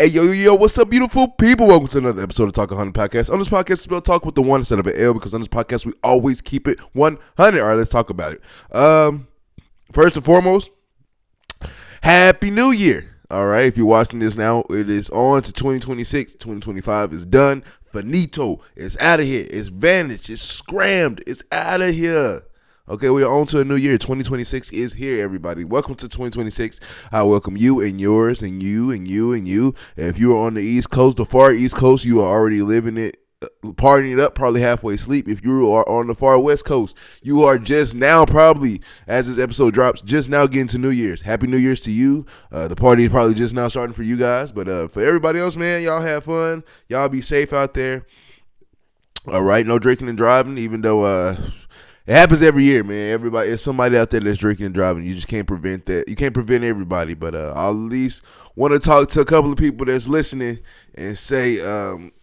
Hey, yo, what's up, beautiful people? Welcome to another episode of Ta1k Podcast. On this podcast, we'll talk with the one instead of an L, because on this podcast, we always keep it 100. All right, let's talk about it. First and foremost, Happy New Year. All right, if you're watching this now, it is on to 2026. 2025 is done. Finito. It's out of here. It's vanished. It's scrammed. It's out of here. Okay, we are on to a new year. 2026 is here, everybody. Welcome to 2026. I welcome you and yours and you and you and you. If you are on the East Coast, the far East Coast, you are already living it, partying it up, probably halfway asleep. If you are on the far West Coast, you are just now, probably, as this episode drops, just now getting to New Year's. Happy New Year's to you. The party is probably just now starting for you guys. But for everybody else, man, y'all have fun. Y'all be safe out there. All right, no drinking and driving, even though it happens every year, man. Everybody, there's somebody out there that's drinking and driving. You just can't prevent that. You can't prevent everybody, but I'll at least want to talk to a couple of people that's listening and say,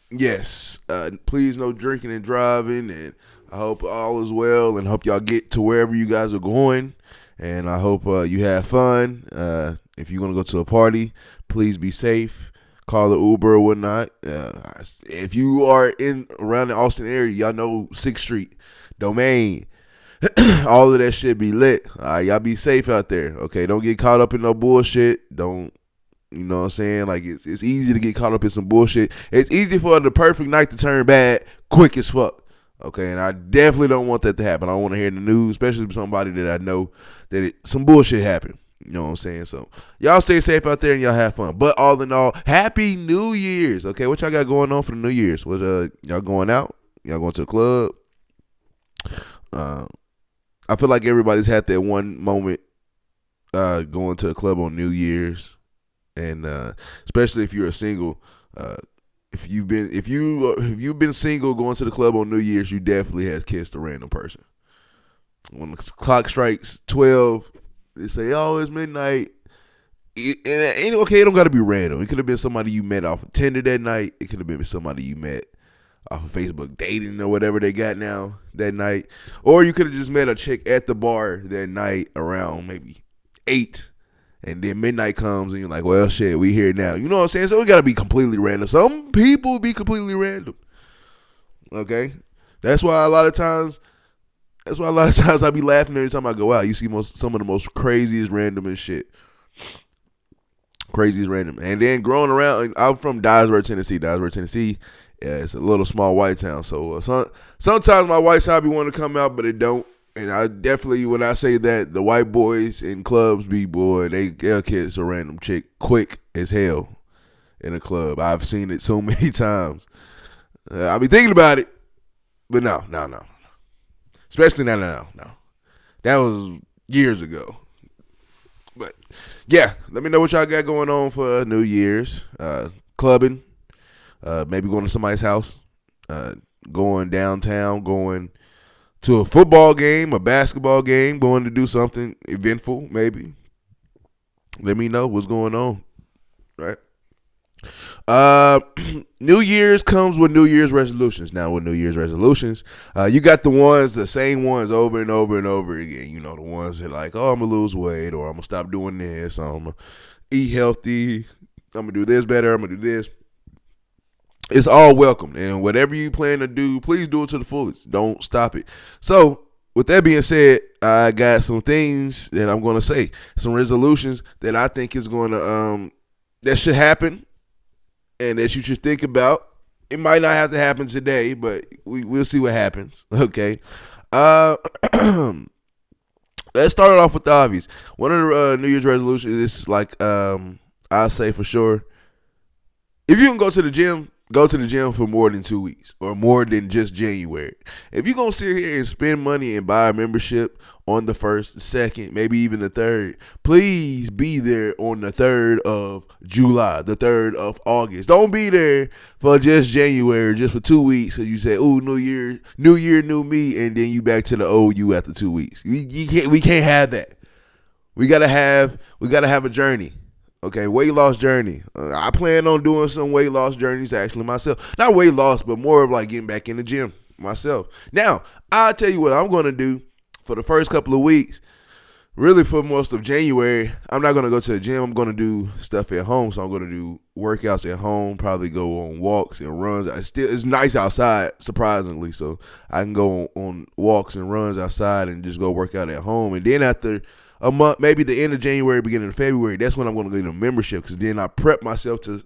yes, please no drinking and driving, and I hope all is well, and hope y'all get to wherever you guys are going, and I hope you have fun. If you're going to go to a party, please be safe. Call the Uber or whatnot. If you are around the Austin area, y'all know 6th Street, Domain, all of that shit be lit. All right, y'all be safe out there. Okay, don't get caught up in no bullshit. Don't, you know what I'm saying? Like, it's easy to get caught up in some bullshit. It's easy for the perfect night to turn bad quick as fuck. Okay, and I definitely don't want that to happen. I don't want to hear in the news, especially from somebody that I know that some bullshit happened. You know what I'm saying? So, y'all stay safe out there and y'all have fun. But all in all, Happy New Year's. Okay, what y'all got going on for the New Year's? What y'all going out? Y'all going to the club? I feel like everybody's had that one moment going to a club on New Year's, and especially if you're a single, if you've been single going to the club on New Year's, you definitely has kissed a random person. When the clock strikes 12, they say, "Oh, it's midnight." And okay, it don't got to be random. It could have been somebody you met off of Tinder that night. It could have been somebody you met off of Facebook dating or whatever they got now that night. Or you could have just met a chick at the bar that night around maybe 8. And then midnight comes and you're like, well, shit, we here now. You know what I'm saying? So it got to be completely random. Some people be completely random. Okay? That's why a lot of times I be laughing every time I go out. You see some of the most craziest randomest shit. Craziest random. And then growing around, I'm from Dyersburg, Tennessee. Yeah, it's a little small white town, so sometimes my white side be wanting to come out, but it don't. And I definitely, when I say that, the white boys in clubs they'll kiss a random chick quick as hell in a club. I've seen it so many times. I be thinking about it, but no. Especially no. That was years ago. But yeah, let me know what y'all got going on for New Year's. Clubbing. Maybe going to somebody's house, going downtown, going to a football game, a basketball game, going to do something eventful, maybe. Let me know what's going on, right? New Year's comes with New Year's resolutions. Now, with New Year's resolutions, you got the same ones over and over and over again. You know, the ones that like, oh, I'm going to lose weight, or I'm going to stop doing this, I'm going to eat healthy, I'm going to do this better, I'm going to do this. It's all welcome, and whatever you plan to do, please do it to the fullest. Don't stop it. So, with that being said, I got some things that I'm going to say, some resolutions that I think is going to that should happen, and that you should think about. It might not have to happen today, but we'll see what happens. Okay. Let's start it off with the obvious. One of the New Year's resolutions is like I'll say for sure, if you can go to the gym for more than 2 weeks or more than just January. If you're going to sit here and spend money and buy a membership on the 1st, the 2nd, maybe even the 3rd, please be there on the 3rd of July, the 3rd of August. Don't be there for just January, just for 2 weeks. So you say, ooh, new year, new me, and then you back to the old you after 2 weeks. We can't have that. We gotta have a journey. Okay, weight loss journey. I plan on doing some weight loss journeys actually myself. Not weight loss, but more of like getting back in the gym myself. Now, I'll tell you what I'm going to do for the first couple of weeks. really for most of January, I'm not gonna go to the gym. I'm gonna do stuff at home. So I'm gonna do workouts at home. Probably go on walks and runs. It's nice outside, surprisingly. So I can go on walks and runs outside and just go work out at home. And then after a month, maybe the end of January, beginning of February, that's when I'm gonna get a membership because then I prep myself to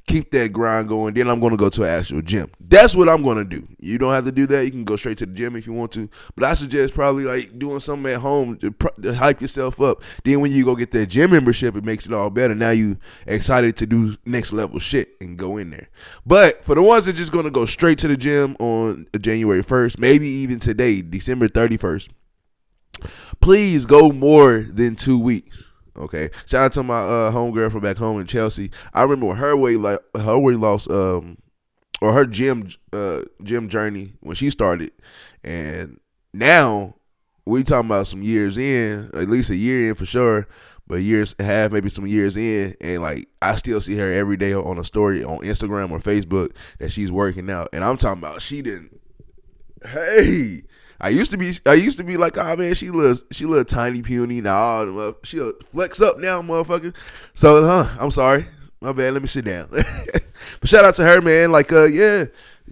keep that grind going. Then I'm going to go to an actual gym. That's what I'm going to do. You don't have to do that. You can go straight to the gym if you want to. But I suggest probably like doing something at home to hype yourself up. Then when you go get that gym membership, it makes it all better. Now you excited to do next level shit and go in there. But for the ones that just going to go straight to the gym on January 1st, maybe even today, December 31st, please go more than 2 weeks. Okay, shout out to my homegirl from back home in Chelsea. I remember when her weight loss or her gym journey when she started, and now we talking about some years in, at least a year in for sure, but years and a half, maybe some years in, and like I still see her every day on a story on Instagram or Facebook that she's working out, and I'm talking about she didn't. Hey. I used to be like, oh man, she little tiny puny. Nah, she'll flex up now, motherfucker. So, I'm sorry. My bad. Let me sit down. But shout out to her, man. Like, yeah,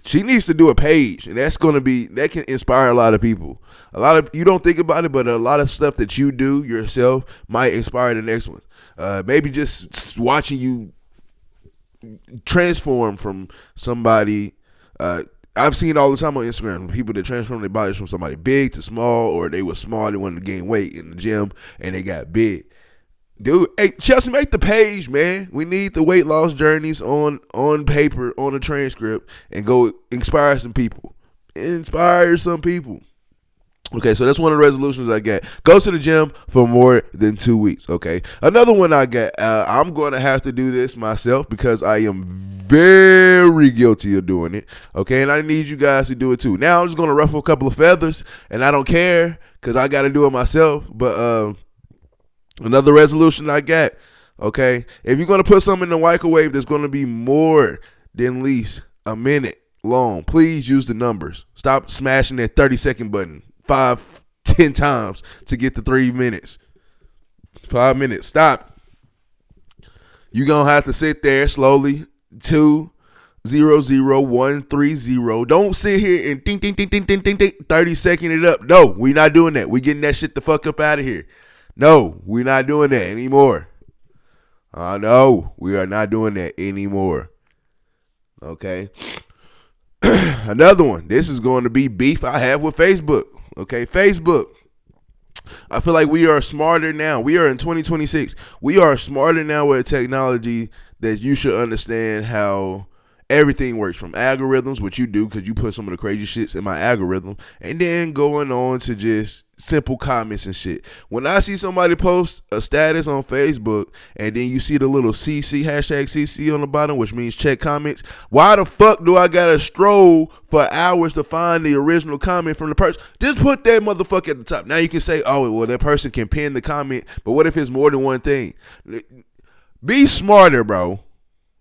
she needs to do a page, and that can inspire a lot of people. You don't think about it, but a lot of stuff that you do yourself might inspire the next one. Maybe just watching you transform from somebody. I've seen all the time on Instagram people that transform their bodies from somebody big to small, or they were small, they wanted to gain weight in the gym, and they got big. Dude, hey, Chelsea, make the page, man. We need the weight loss journeys on paper, on a transcript, and go inspire some people. Inspire some people. Okay, so that's one of the resolutions I got. Go to the gym for more than 2 weeks, okay? Another one I got, I'm going to have to do this myself because I am very guilty of doing it, okay? And I need you guys to do it too. Now I'm just going to ruffle a couple of feathers, and I don't care because I got to do it myself. But another resolution I got, okay? If you're going to put something in the microwave that's going to be more than at least a minute long, please use the numbers. Stop smashing that 30-second button 5-10 times to get the 3 minutes. 5 minutes. Stop. You're going to have to sit there slowly. 2-0-0-1-3-0. Don't sit here and ding, ding, ding, ding, ding, ding, ding, 30-second it up. No, we not doing that. We getting that shit the fuck up out of here. No, we not doing that anymore. No, we are not doing that anymore. Okay. Another one. This is going to be beef I have with Facebook. Okay, Facebook. I feel like we are smarter now. We are in 2026. We are smarter now with technology that you should understand how everything works, from algorithms, which you do because you put some of the crazy shits in my algorithm, and then going on to just simple comments and shit. When I see somebody post a status on Facebook and then you see the little CC, #CC on the bottom, which means check comments, why the fuck do I gotta stroll for hours to find the original comment from the person? Just put that motherfucker at the top. Now you can say, oh, well, that person can pin the comment, but what if it's more than one thing? Be smarter, bro.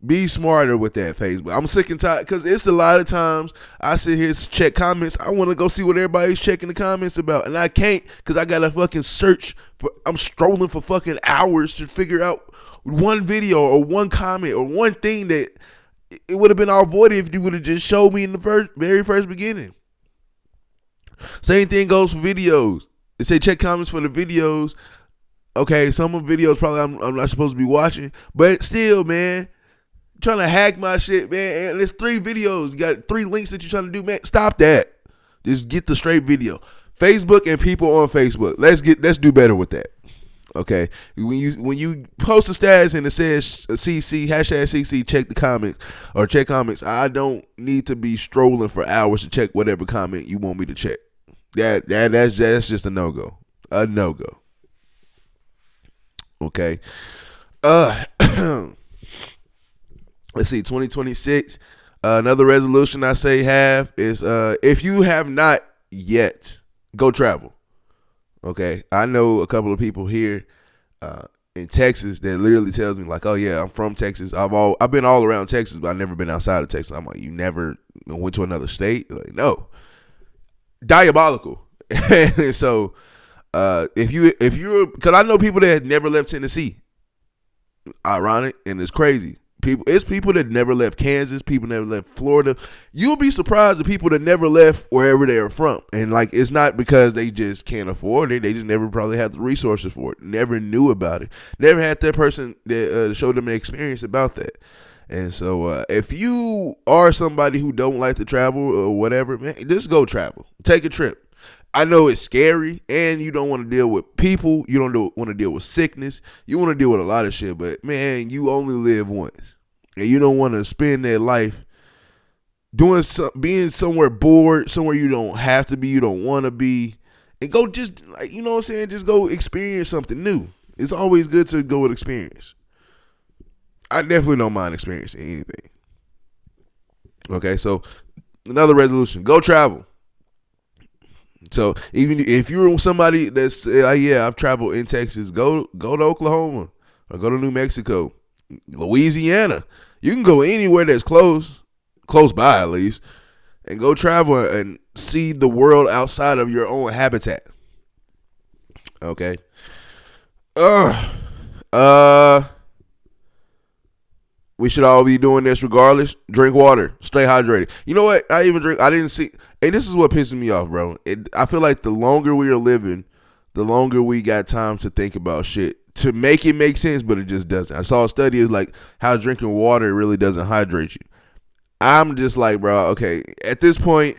Be smarter with that, Facebook. I'm sick and tired because it's a lot of times I sit here to check comments. I want to go see what everybody's checking the comments about, and I can't because I got to fucking search. I'm strolling for fucking hours to figure out one video or one comment or one thing that it would have been all avoided if you would have just showed me in the very first beginning. Same thing goes for videos. They say check comments for the videos. Okay, some of the videos probably I'm not supposed to be watching, but still, man. Trying to hack my shit, man. And there's 3 videos. You got 3 links that you're trying to do, man. Stop that. Just get the straight video. Facebook and people on Facebook. Let's do better with that. Okay. When you post a status and it says CC, #CC, check the comments or check comments, I don't need to be strolling for hours to check whatever comment you want me to check. That's just a no-go. A no-go. Okay. Let's see, 2026. Another resolution I say have is if you have not yet, go travel. Okay, I know a couple of people here in Texas that literally tells me like, oh yeah, I'm from Texas. I've been all around Texas, but I've never been outside of Texas. I'm like, you never went to another state? Like, no, diabolical. So If you're, because I know people that had never left Tennessee. Ironic, and it's crazy. It's people that never left Kansas, people never left Florida. You'll be surprised at people that never left wherever they are from. And like, it's not because they just can't afford it. They just never probably had the resources for it. Never knew about it. Never had that person that showed them an experience about that. And so if you are somebody who don't like to travel or whatever, man, just go travel. Take a trip. I know it's scary, and you don't want to deal with people. You don't want to deal with sickness. You want to deal with a lot of shit, but man, you only live once, and you don't want to spend that life being somewhere bored, somewhere you don't have to be, you don't want to be, and go just like, you know what I'm saying, just go experience something new. It's always good to go with experience. I definitely don't mind experiencing anything. Okay, so another resolution: go travel. So even if you're somebody that's like, yeah, I've traveled in Texas, go to Oklahoma or go to New Mexico, Louisiana. You can go anywhere that's close by at least, and go travel and see the world outside of your own habitat. Okay. We should all be doing this regardless. Drink water. Stay hydrated. You know what? I didn't see. And this is what pisses me off, bro. I feel like the longer we are living, the longer we got time to think about shit to make it make sense, but it just doesn't. I saw a study of like how drinking water really doesn't hydrate you. I'm just like, bro, okay, at this point,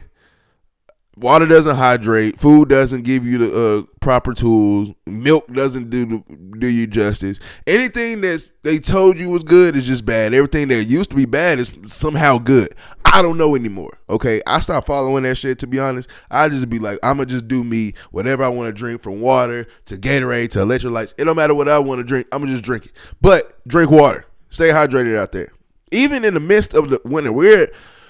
water doesn't hydrate. Food doesn't give you the proper tools. Milk doesn't do you justice. Anything that they told you was good is just bad. Everything that used to be bad is somehow good. I don't know anymore. Okay, I stopped following that shit, to be honest. I just be like, I'm gonna just do me. Whatever I want to drink, from water to Gatorade to electrolytes, it don't matter what I want to drink. I'm gonna just drink it. But drink water. Stay hydrated out there. Even in the midst of the winter,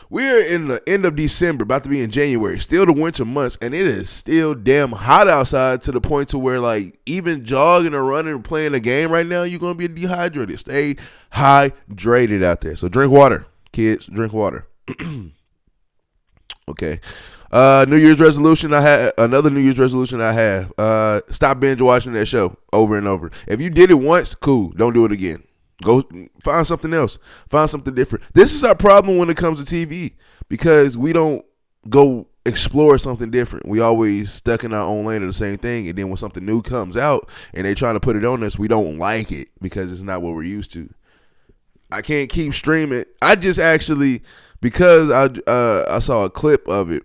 we're in the end of December, about to be in January, still the winter months, and it is still damn hot outside to the point to where, like, even jogging or running or playing a game right now, you're going to be dehydrated. Stay hydrated out there. So drink water, kids. Drink water. Okay. New Year's resolution I have. Another New Year's resolution I have. Stop binge watching that show over and over. If you did it once, cool. Don't do it again. Go find something else. Find something different. This is our problem when it comes to TV, because we don't go explore something different. We always stuck in our own lane of the same thing, and then when something new comes out and they trying to put it on us, we don't like it because it's not what we're used to. I can't keep streaming. I just actually, because I saw a clip of it,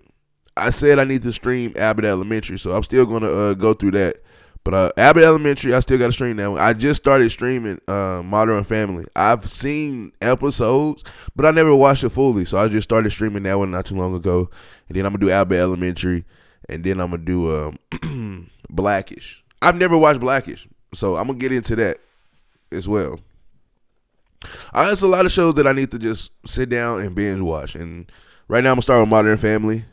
I said I need to stream Abbott Elementary, so I'm still gonna go through that. But Abbott Elementary, I still got to stream that one. I just started streaming Modern Family. I've seen episodes, but I never watched it fully. So I just started streaming that one not too long ago. And then I'm going to do Abbott Elementary. And then I'm going to do Blackish. I've never watched Blackish, so I'm going to get into that as well. There's a lot of shows that I need to just sit down and binge watch. And right now I'm going to start with Modern Family.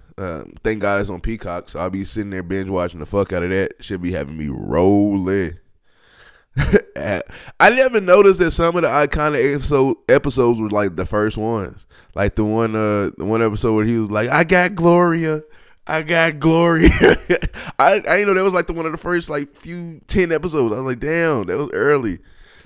Thank God it's on Peacock, so I'll be sitting there binge watching the fuck out of that. Should be having me rolling. I never noticed that some of the iconic episodes were like the first ones. Like the one episode where he was like, I got Gloria. I didn't know that was like one of the first like few 10 episodes. I was like, damn, that was early.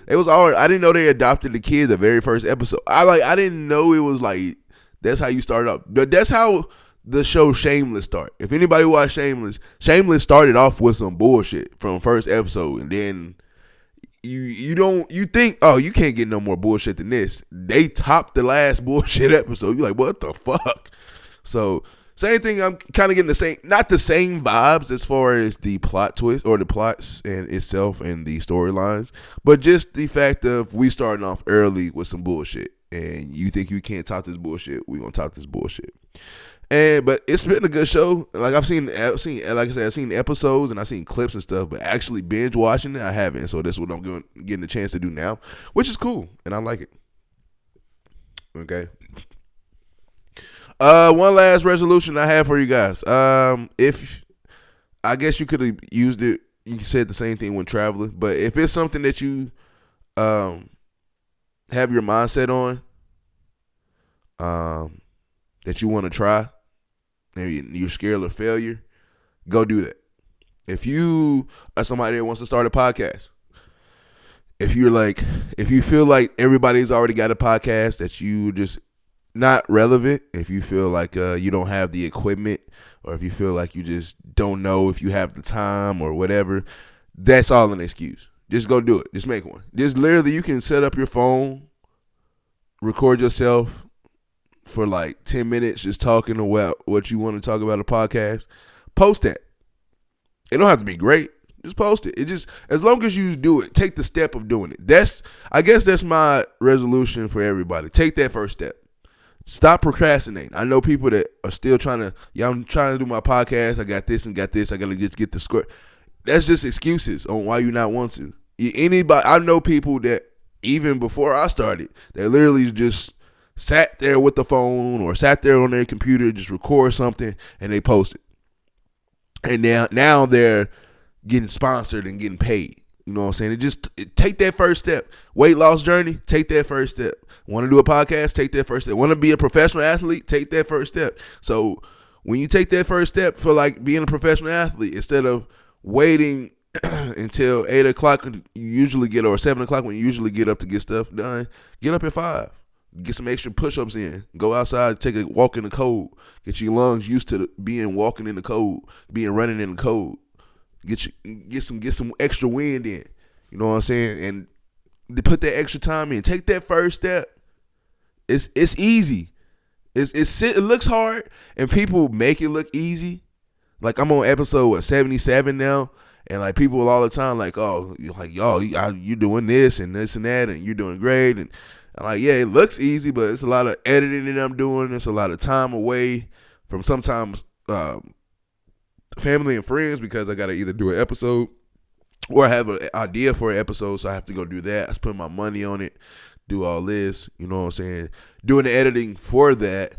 It was all. I didn't know they adopted the kid the very first episode. I didn't know it was like that's how you started up. But that's how the show Shameless started. If anybody watched Shameless started off with some bullshit from first episode, and then you think, oh, you can't get no more bullshit than this. They topped the last bullshit episode. You're like, what the fuck? So same thing. I'm kind of getting not the same vibes as far as the plot twist or the plots and itself and the storylines, but just the fact of we starting off early with some bullshit, and you think you can't top this bullshit. We gonna top this bullshit. But it's been a good show. Like I've seen, like I said, I've seen episodes and I've seen clips and stuff, but actually binge watching it, I haven't. So that's what I'm getting a chance to do now, which is cool, and I like it. Okay. One last resolution I have for you guys. If I guess you could have used it, you said the same thing when traveling, but if it's something that you have your mindset on, that you want to try, and you're scared of failure, go do that. If you are somebody that wants to start a podcast, if you feel like everybody's already got a podcast that you just not relevant, if you feel like you don't have the equipment, or if you feel like you just don't know if you have the time or whatever, that's all an excuse. Just go do it. Just make one. Just literally, you can set up your phone, record yourself for like 10 minutes just talking about what you want to talk about a podcast. Post that. It don't have to be great. Just post it. It just, as long as you do it, take the step of doing it. I guess that's my resolution for everybody. Take that first step. Stop procrastinating. I know people that are still I'm trying to do my podcast. I got this and got this. I got to just get the score. That's just excuses on why you not want to. I know people that even before I started, they literally just sat there with the phone or sat there on their computer, just record something and they post it. And now they're getting sponsored and getting paid. You know what I'm saying? Take that first step. Weight loss journey, take that first step. Want to do a podcast? Take that first step. Want to be a professional athlete? Take that first step. So when you take that first step for like being a professional athlete, instead of waiting until 8 o'clock you usually get, or 7 o'clock when you usually get up to get stuff done, get up at 5. Get some extra push-ups in. Go outside, take a walk in the cold. Get your lungs used to being walking in the cold, being running in the cold. Get some extra wind in. You know what I'm saying? And to put that extra time in. Take that first step. It's easy. It looks hard, and people make it look easy. Like I'm on episode 77 now, and like people all the time like, oh, like y'all, you doing this and this and that, and you're doing great, and I'm like, yeah, it looks easy, but it's a lot of editing that I'm doing. It's a lot of time away from sometimes family and friends, because I got to either do an episode or I have an idea for an episode, so I have to go do that. I spend my money on it, do all this, you know what I'm saying? Doing the editing for that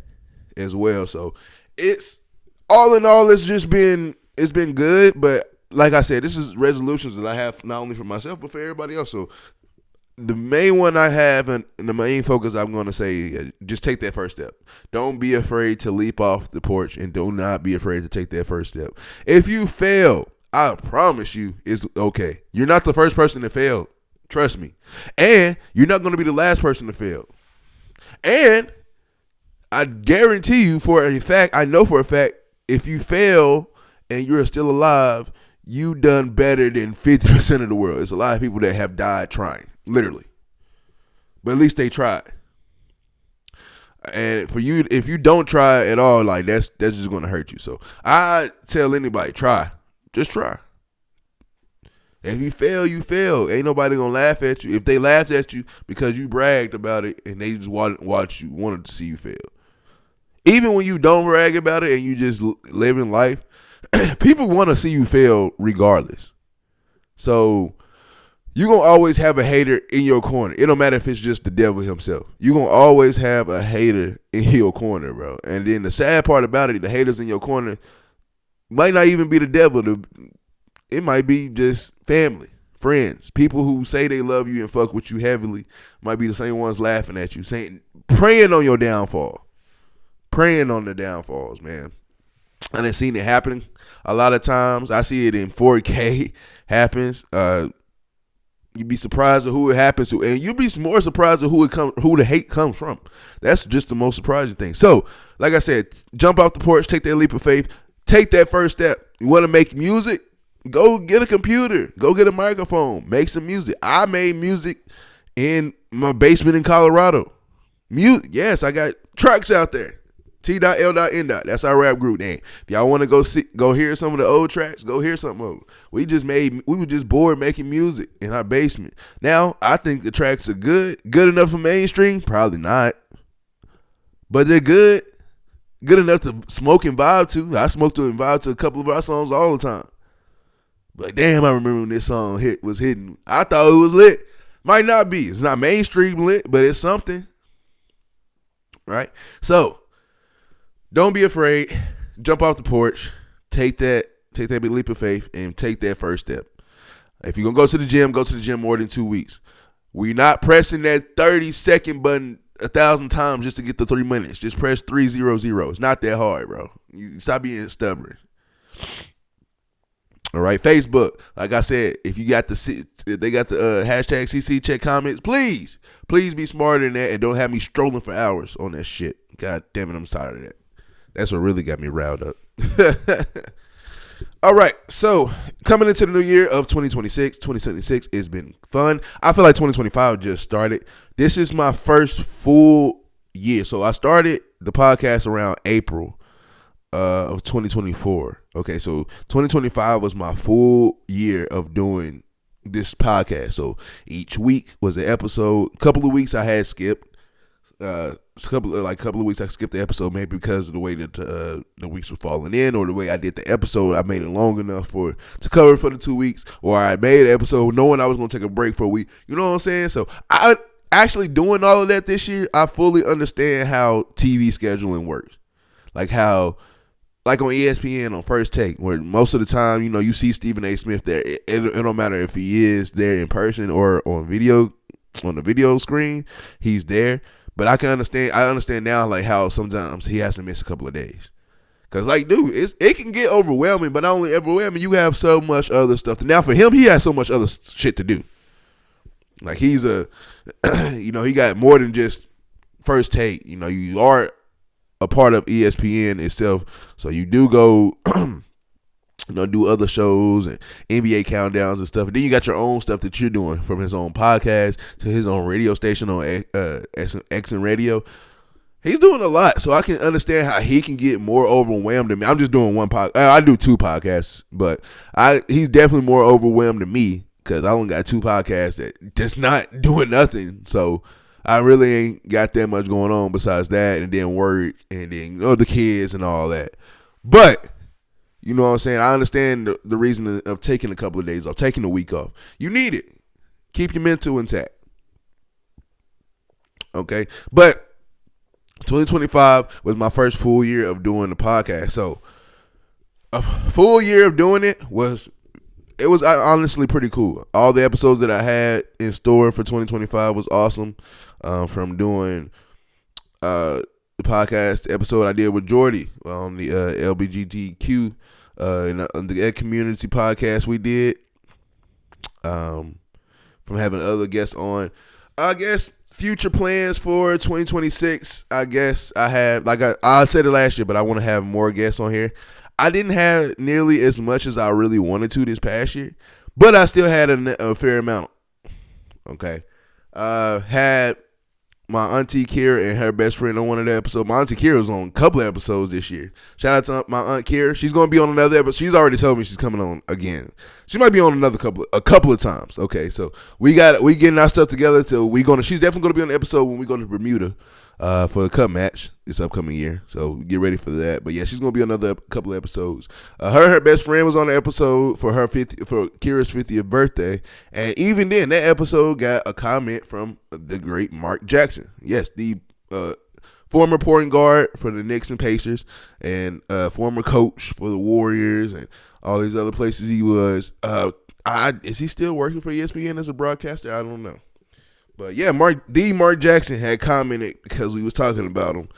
as well. So it's all in all, it's been good, but like I said, this is resolutions that I have not only for myself but for everybody else. So the main one I have and the main focus I'm going to say, just take that first step. Don't be afraid to leap off the porch, and do not be afraid to take that first step. If you fail, I promise you it's okay. You're not the first person to fail. Trust me. And you're not going to be the last person to fail. And I guarantee you I know for a fact, if you fail and you're still alive, you done better than 50% of the world. There's a lot of people that have died trying, literally. But at least they tried. And for you, if you don't try at all, like that's just going to hurt you. So I tell anybody, try. Just try. If you fail, you fail. Ain't nobody going to laugh at you. If they laughed at you because you bragged about it and they just wanted to see you fail. Even when you don't brag about it and you just live in life, people want to see you fail regardless. So you're going to always have a hater in your corner. It don't matter if it's just the devil himself. You're going to always have a hater in your corner, bro. And then the sad part about it, the haters in your corner might not even be the devil. It might be just family, friends, people who say they love you and fuck with you heavily might be the same ones laughing at you, praying on your downfall. Praying on the downfalls, man. And I've seen it happening a lot of times. I see it in 4K happens. You'd be surprised at who it happens to, and you'd be more surprised at who the hate comes from. That's just the most surprising thing. So, like I said, jump off the porch, take that leap of faith, take that first step. You want to make music? Go get a computer. Go get a microphone. Make some music. I made music in my basement in Colorado. Yes, I got tracks out there. T.L.N. That's our rap group name. If y'all want to go hear some of the old tracks, go hear something of them. We were just bored making music in our basement. Now, I think the tracks are good. Good enough for mainstream? Probably not. But they're good. Good enough to smoke and vibe to. I smoke to and vibe to a couple of our songs all the time. But damn, I remember when this song was hitting. I thought it was lit. Might not be. It's not mainstream lit, but it's something. Right? So, don't be afraid. Jump off the porch. Take that big leap of faith and take that first step. If you're going to go to the gym more than 2 weeks. We're not pressing that 30-second button 1,000 times just to get the 3 minutes. Just press 300. It's not that hard, bro. You stop being stubborn. All right, Facebook. Like I said, if you got if they got the hashtag CC check comments, please be smarter than that and don't have me strolling for hours on that shit. God damn it, I'm tired of that. That's what really got me riled up. All right, so coming into the new year of 2026 has been fun. I feel like 2025 just started. This is my first full year. So I started the podcast around April of 2024. Okay, so 2025 was my full year of doing this podcast. So each week was an episode. A couple of weeks I had skipped. A couple of weeks I skipped the episode, maybe because of the way that the weeks were falling in, or the way I did the episode. I made it long enough to cover for the 2 weeks, or I made an episode knowing I was going to take a break for a week. You know what I'm saying? So I actually doing all of that this year. I fully understand how TV scheduling works, like on ESPN on First Take, where most of the time, you see Stephen A. Smith there. It don't matter if he is there in person or on the video screen, he's there. But I understand now, like, how sometimes he has to miss a couple of days. Because, like, dude, it can get overwhelming, but not only overwhelming, you have so much other stuff. Now, for him, he has so much other shit to do. Like, he's he got more than just First Take. You are a part of ESPN itself. So you do go, do other shows and NBA countdowns and stuff. And then you got your own stuff that you're doing, from his own podcast to his own radio station on X and Radio. He's doing a lot, so I can understand how he can get more overwhelmed than me. I'm just doing one podcast. I do 2 podcasts, but he's definitely more overwhelmed than me, because I only got 2 podcasts that just not doing nothing. So I really ain't got that much going on besides that, and then work, and then the kids and all that. But you know what I'm saying? I understand the reason of taking a couple of days off, taking a week off. You need it. Keep your mental intact. Okay? But 2025 was my first full year of doing the podcast. So a full year of doing it was honestly pretty cool. All the episodes that I had in store for 2025 was awesome. From doing the podcast episode I did with Jordy on the LBGTQ in the community podcast we did, from having other guests on. I guess future plans for 2026, I guess I have, like I said it last year, but I want to have more guests on here. I didn't have nearly as much as I really wanted to this past year, but I still had a fair amount. Okay. Had my auntie Kira and her best friend on one of the episodes. My auntie Kira was on a couple of episodes this year. Shout out to my aunt Kira. She's going to be on another episode. She's already told me she's coming on again. She might be on a couple of times. Okay, so we getting our stuff together. So she's definitely going to be on the episode when we go to Bermuda for the Cup match this upcoming year. So get ready for that. But yeah, she's going to be on another couple of episodes. Her best friend was on the episode for Kira's 50th birthday. And even then, that episode got a comment from the great Mark Jackson. Yes, the former point guard for the Knicks and Pacers, and former coach for the Warriors and all these other places he was. Is he still working for ESPN as a broadcaster? I don't know. But yeah, Mark Jackson had commented because we was talking about him,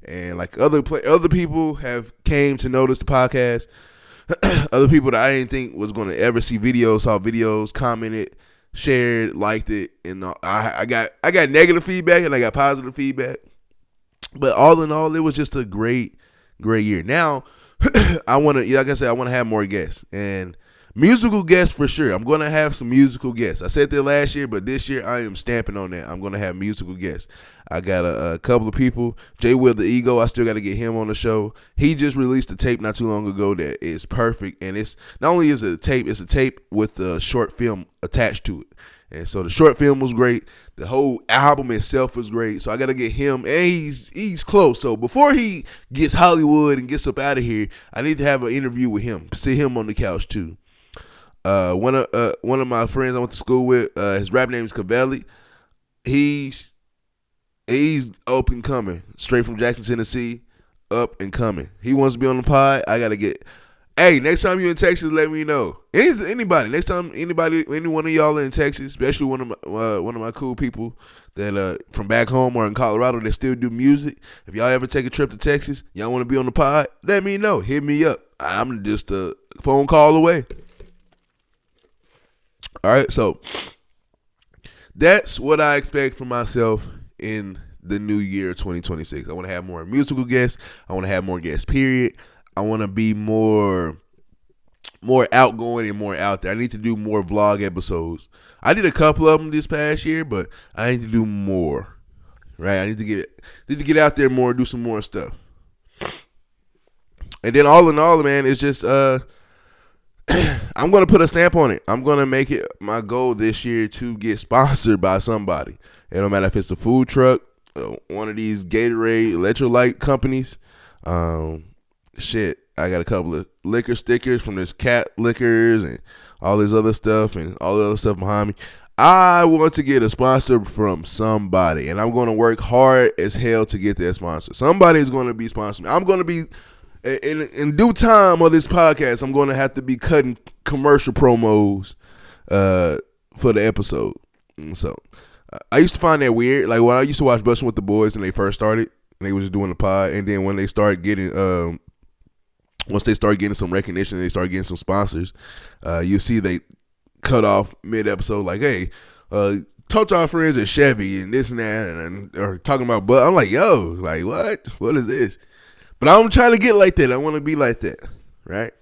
and like other people have came to notice the podcast. Other people that I didn't think was going to ever saw videos, commented, shared, liked it, and I got negative feedback and I got positive feedback. But all in all, it was just a great year. Now, I want to have more guests, and musical guests for sure. I'm going to have some musical guests. I said that last year, but this year I am stamping on that. I'm going to have musical guests. I got a couple of people. Jay Will the Ego, I still got to get him on the show. He just released a tape not too long ago that is perfect, and it's not only is it a tape, it's a tape with a short film attached to it. And so the short film was great. The whole album itself was great. So I got to get him, and he's close. So before he gets Hollywood and gets up out of here, I need to have an interview with him, see him on the couch too. One of my friends I went to school with, his rap name is Cavelli. He's up and coming, straight from Jackson, Tennessee, up and coming. He wants to be on the pod. I gotta get. Hey, next time you're in Texas, let me know. Anybody, next time any one of y'all in Texas, especially one of my cool people that from back home or in Colorado that still do music. If y'all ever take a trip to Texas, y'all want to be on the pod, let me know. Hit me up. I'm just a phone call away. All right, so that's what I expect from myself in the new year 2026. I want to have more musical guests. I want to have more guests, period. I want to be more outgoing and more out there. I need to do more vlog episodes. I did a couple of them this past year, but I need to do more. Right? I need to get out there more, do some more stuff. And then all in all, man, it's just I'm gonna put a stamp on it. I'm gonna make it my goal this year to get sponsored by somebody. It don't matter if it's a food truck, one of these Gatorade electrolyte companies. Shit, I got a couple of liquor stickers from this Cat Liquors and all this other stuff and all the other stuff behind me. I want to get a sponsor from somebody, and I'm going to work hard as hell to get that sponsor. Somebody is going to be sponsoring me. I'm going to be, in due time on this podcast, I'm going to have to be cutting commercial promos for the episode. And so I used to find that weird. Like when I used to watch Bustin' with the Boys and they first started, and they was just doing the pod, and then when they started getting once they start getting some recognition, they start getting some sponsors, you see they cut off mid-episode like, hey, talk to our friends at Chevy and this and that, and or talking about, but I'm like, yo, like what is this? But I'm trying to get like that. I want to be like that, right.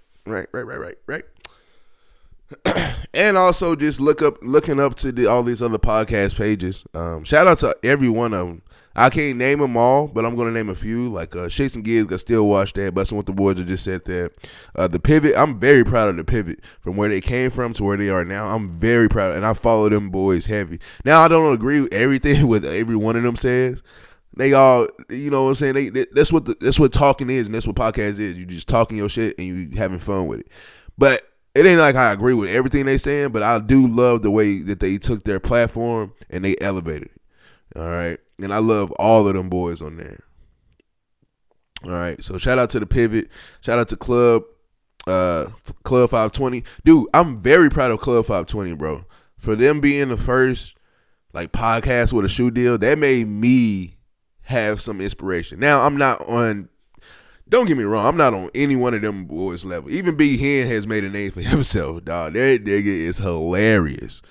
And also just looking up to all these other podcast pages. Shout out to every one of them. I can't name them all, but I'm going to name a few. Like Shakes and Gigs, I still watch that. Bustin' with the Boys, I just said that. The Pivot, I'm very proud of the Pivot. From where they came from to where they are now, I'm very proud. And I follow them boys heavy. Now, I don't agree with everything with every one of them says. They all, you know what I'm saying? That's what talking is, and that's what podcast is. You just talking your shit and you having fun with it. But it ain't like I agree with everything they saying, but I do love the way that they took their platform and they elevated it. All right. And I love all of them boys on there. All right. So shout out to the Pivot. Shout out to Club 520. Dude, I'm very proud of Club 520, bro. For them being the first like podcast with a shoe deal, that made me have some inspiration. Now, don't get me wrong, I'm not on any one of them boys' level. Even Big Hen has made a name for himself, dog. That nigga is hilarious,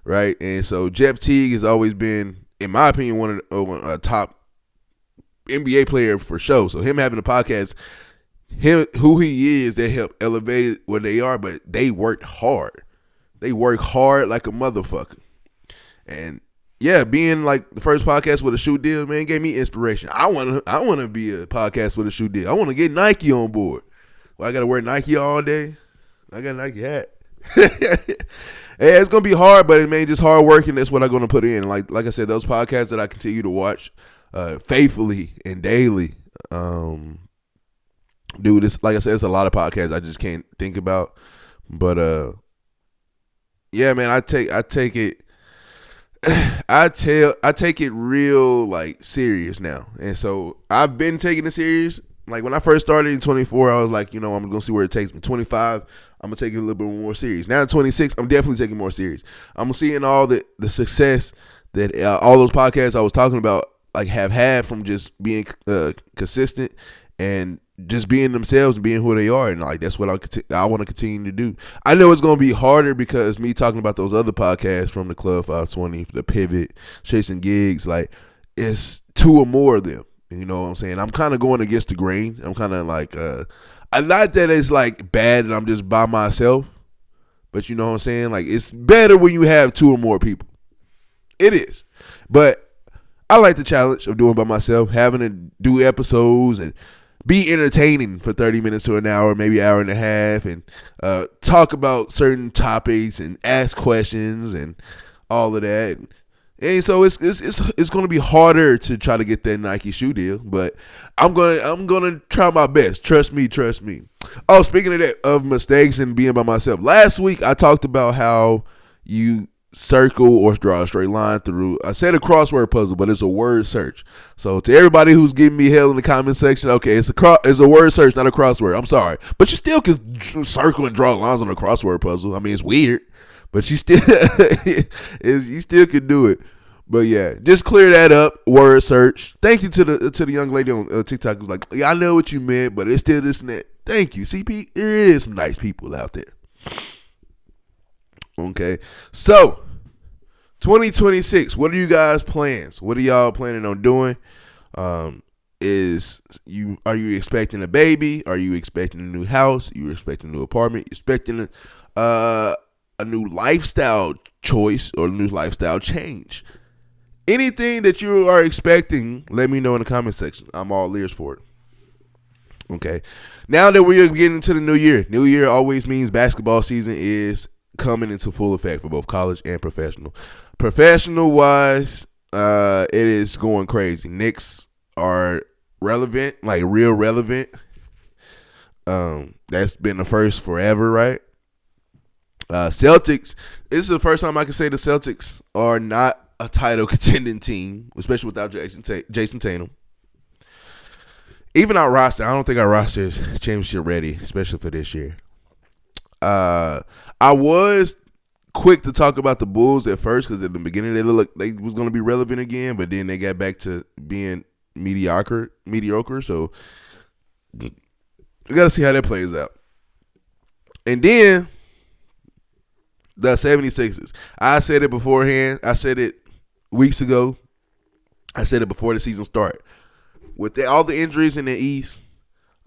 right? And so Jeff Teague has always been, in my opinion, one of the top NBA player for sure. So him having a podcast, who he is, that helped elevate where they are, but they worked hard. They work hard like a motherfucker. And yeah, being like the first podcast with a shoe deal, man, gave me inspiration. I want to be a podcast with a shoe deal. I want to get Nike on board. Well, I got to wear Nike all day. I got a Nike hat. Yeah, it's gonna be hard, but it may just hard work, and that's what I'm gonna put in. Like I said, those podcasts that I continue to watch faithfully and daily. Dude, this, like I said, it's a lot of podcasts I just can't think about. But yeah, man, I take it. I take it real like serious now, and so I've been taking it serious. Like when I first started in 24, I was like, you know, I'm gonna see where it takes me. 25, I'm gonna take it a little bit more serious. Now at 26, I'm definitely taking it more serious. I'm seeing all the success that all those podcasts I was talking about like have had from just being consistent and just being themselves and being who they are, and like that's what I want to continue to do. I know it's gonna be harder because me talking about those other podcasts from the Club 520, the Pivot, Shakes and Gigs, like it's two or more of them. You know what I'm saying? I'm kind of going against the grain. I'm kind of like, not that it's like bad that I'm just by myself, but you know what I'm saying? Like it's better when you have two or more people. It is, but I like the challenge of doing it by myself, having to do episodes and be entertaining for 30 minutes to an hour, maybe an hour and a half, and talk about certain topics and ask questions and all of that. And so it's going to be harder to try to get that Nike shoe deal, but I'm gonna try my best. Trust me. Oh, speaking of that, of mistakes and being by myself, last week I talked about how you circle or draw a straight line through. I said a crossword puzzle, but it's a word search. So to everybody who's giving me hell in the comment section, okay, it's a word search, not a crossword. I'm sorry, but you still can circle and draw lines on a crossword puzzle. I mean, it's weird, but you still can do it. But yeah, just clear that up. Word search. Thank you to the young lady on TikTok who's like, yeah, I know what you meant, but it's still this and that. Thank you. CP, there is some nice people out there. Okay, so 2026. What are you guys' plans? What are y'all planning on doing? Are you expecting a baby? Are you expecting a new house? You expecting a new apartment? You expecting a new lifestyle choice or a new lifestyle change? Anything that you are expecting, let me know in the comment section. I'm all ears for it. Okay. Now that we're getting into the new year always means basketball season is coming into full effect for both college and professional. Professional wise, it is going crazy. Knicks are relevant, like real relevant. That's been the first forever, right? Celtics, this is the first time I can say the Celtics are not a title contending team, especially without Jason Tatum. Even our roster, I don't think our roster is championship ready, especially for this year. I was quick to talk about the Bulls at first because at the beginning they looked like they was going to be relevant again, but then they got back to being mediocre. So we got to see how that plays out. And then the 76ers. I said it beforehand. I said it weeks ago. I said it before the season started. With all the injuries in the East,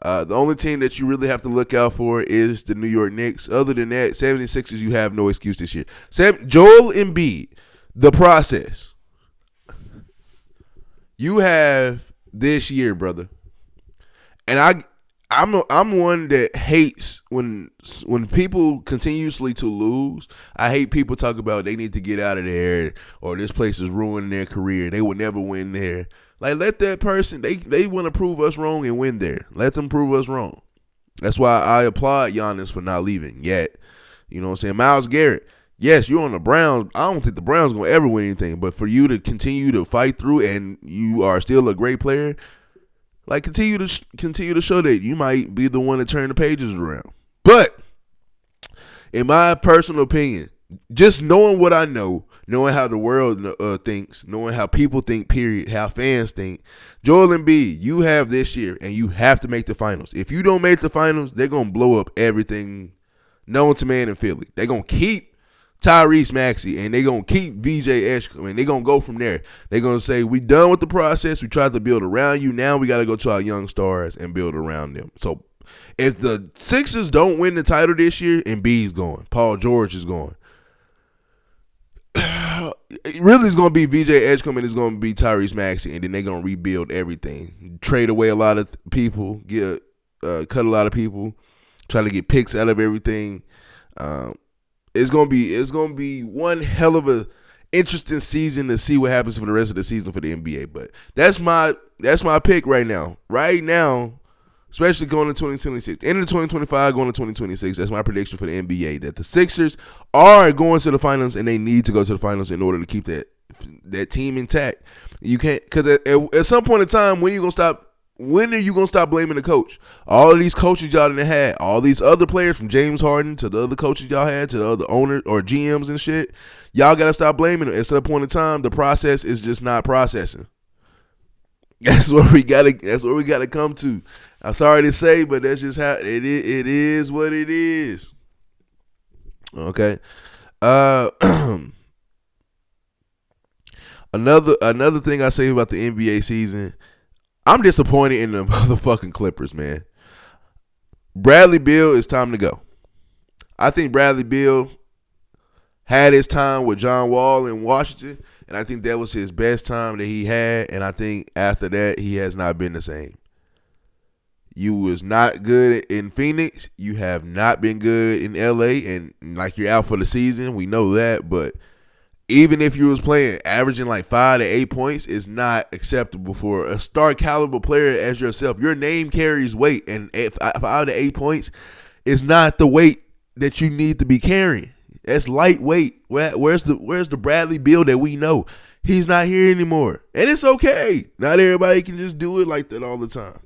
the only team that you really have to look out for is the New York Knicks. Other than that, 76ers, you have no excuse this year. Joel Embiid, the process. You have this year, brother. And I'm one that hates when people continuously to lose. I hate people talk about they need to get out of there or this place is ruining their career. They will never win there. Like, let that person, they want to prove us wrong and win there. Let them prove us wrong. That's why I applaud Giannis for not leaving yet. You know what I'm saying? Myles Garrett, yes, you're on the Browns. I don't think the Browns going to ever win anything. But for you to continue to fight through and you are still a great player, like, continue to show that you might be the one to turn the pages around. But in my personal opinion, just knowing what I know, knowing how the world thinks, knowing how people think, period, how fans think, Joel Embiid, you have this year, and you have to make the finals. If you don't make the finals, they're going to blow up everything known to man in Philly. They're going to keep Tyrese Maxey, and they're going to keep VJ Eshko, and they're going to go from there. They're going to say, we done with the process. We tried to build around you. Now we got to go to our young stars and build around them. So if the Sixers don't win the title this year, Embiid's going. Paul George is going. It really is going to be VJ Edgecombe and it's going to be Tyrese Maxey, and then they're going to rebuild everything. Trade away a lot of people, cut a lot of people, try to get picks out of everything. It's going to be one hell of a interesting season to see what happens for the rest of the season for the NBA. But that's my pick right now. Right now, especially going to 2026. End of 2025, going to 2026. That's my prediction for the NBA, that the Sixers are going to the finals, and they need to go to the finals in order to keep that team intact. You can't, because at some point in time, when are you going to stop blaming the coach? All of these coaches y'all done had, all these other players from James Harden to the other coaches y'all had to the other owners or GMs and shit, y'all got to stop blaming them. At some point in time, the process is just not processing. That's what we gotta come to. I'm sorry to say, but that's just how it is what it is. Okay. Another thing I say about the NBA season, I'm disappointed in the motherfucking Clippers, man. Bradley Beal, it's time to go. I think Bradley Beal had his time with John Wall in Washington, and I think that was his best time that he had, and I think after that, he has not been the same. You was not good in Phoenix. You have not been good in LA, and like you're out for the season. We know that, but even if you was playing, averaging like 5 to 8 points is not acceptable for a star caliber player as yourself. Your name carries weight, and 5 to 8 points is not the weight that you need to be carrying. That's lightweight. Where's the Bradley Beal that we know? He's not here anymore, and it's okay. Not everybody can just do it like that all the time.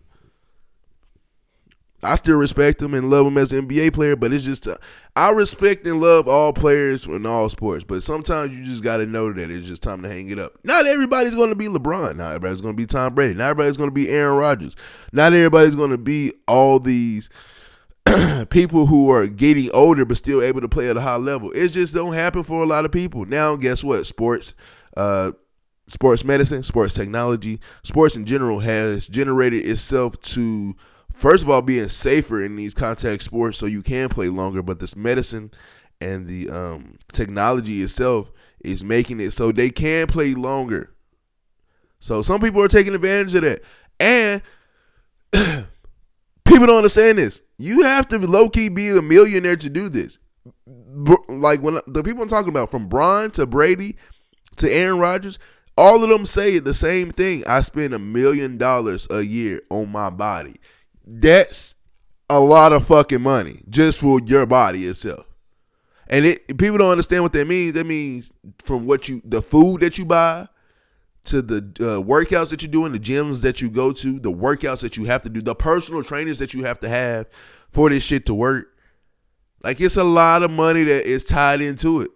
I still respect him and love him as an NBA player, but it's just I respect and love all players in all sports, but sometimes you just got to know that it's just time to hang it up. Not everybody's going to be LeBron. Not everybody's going to be Tom Brady. Not everybody's going to be Aaron Rodgers. Not everybody's going to be all these people who are getting older but still able to play at a high level. It just don't happen for a lot of people. Now, guess what? Sports medicine, sports technology, sports in general has generated itself to, first of all, being safer in these contact sports so you can play longer. But this medicine and the technology itself is making it so they can play longer. So some people are taking advantage of that. And people don't understand this. You have to low-key be a millionaire to do this. Like when the people I'm talking about, from Bron to Brady to Aaron Rodgers, all of them say the same thing. I spend $1 million a year on my body. That's a lot of fucking money just for your body itself. And people don't understand what that means. That means from the food that you buy, to the workouts that you do in the gyms that you go to, the workouts that you have to do, the personal trainers that you have to have for this shit to work. Like, it's a lot of money that is tied into it.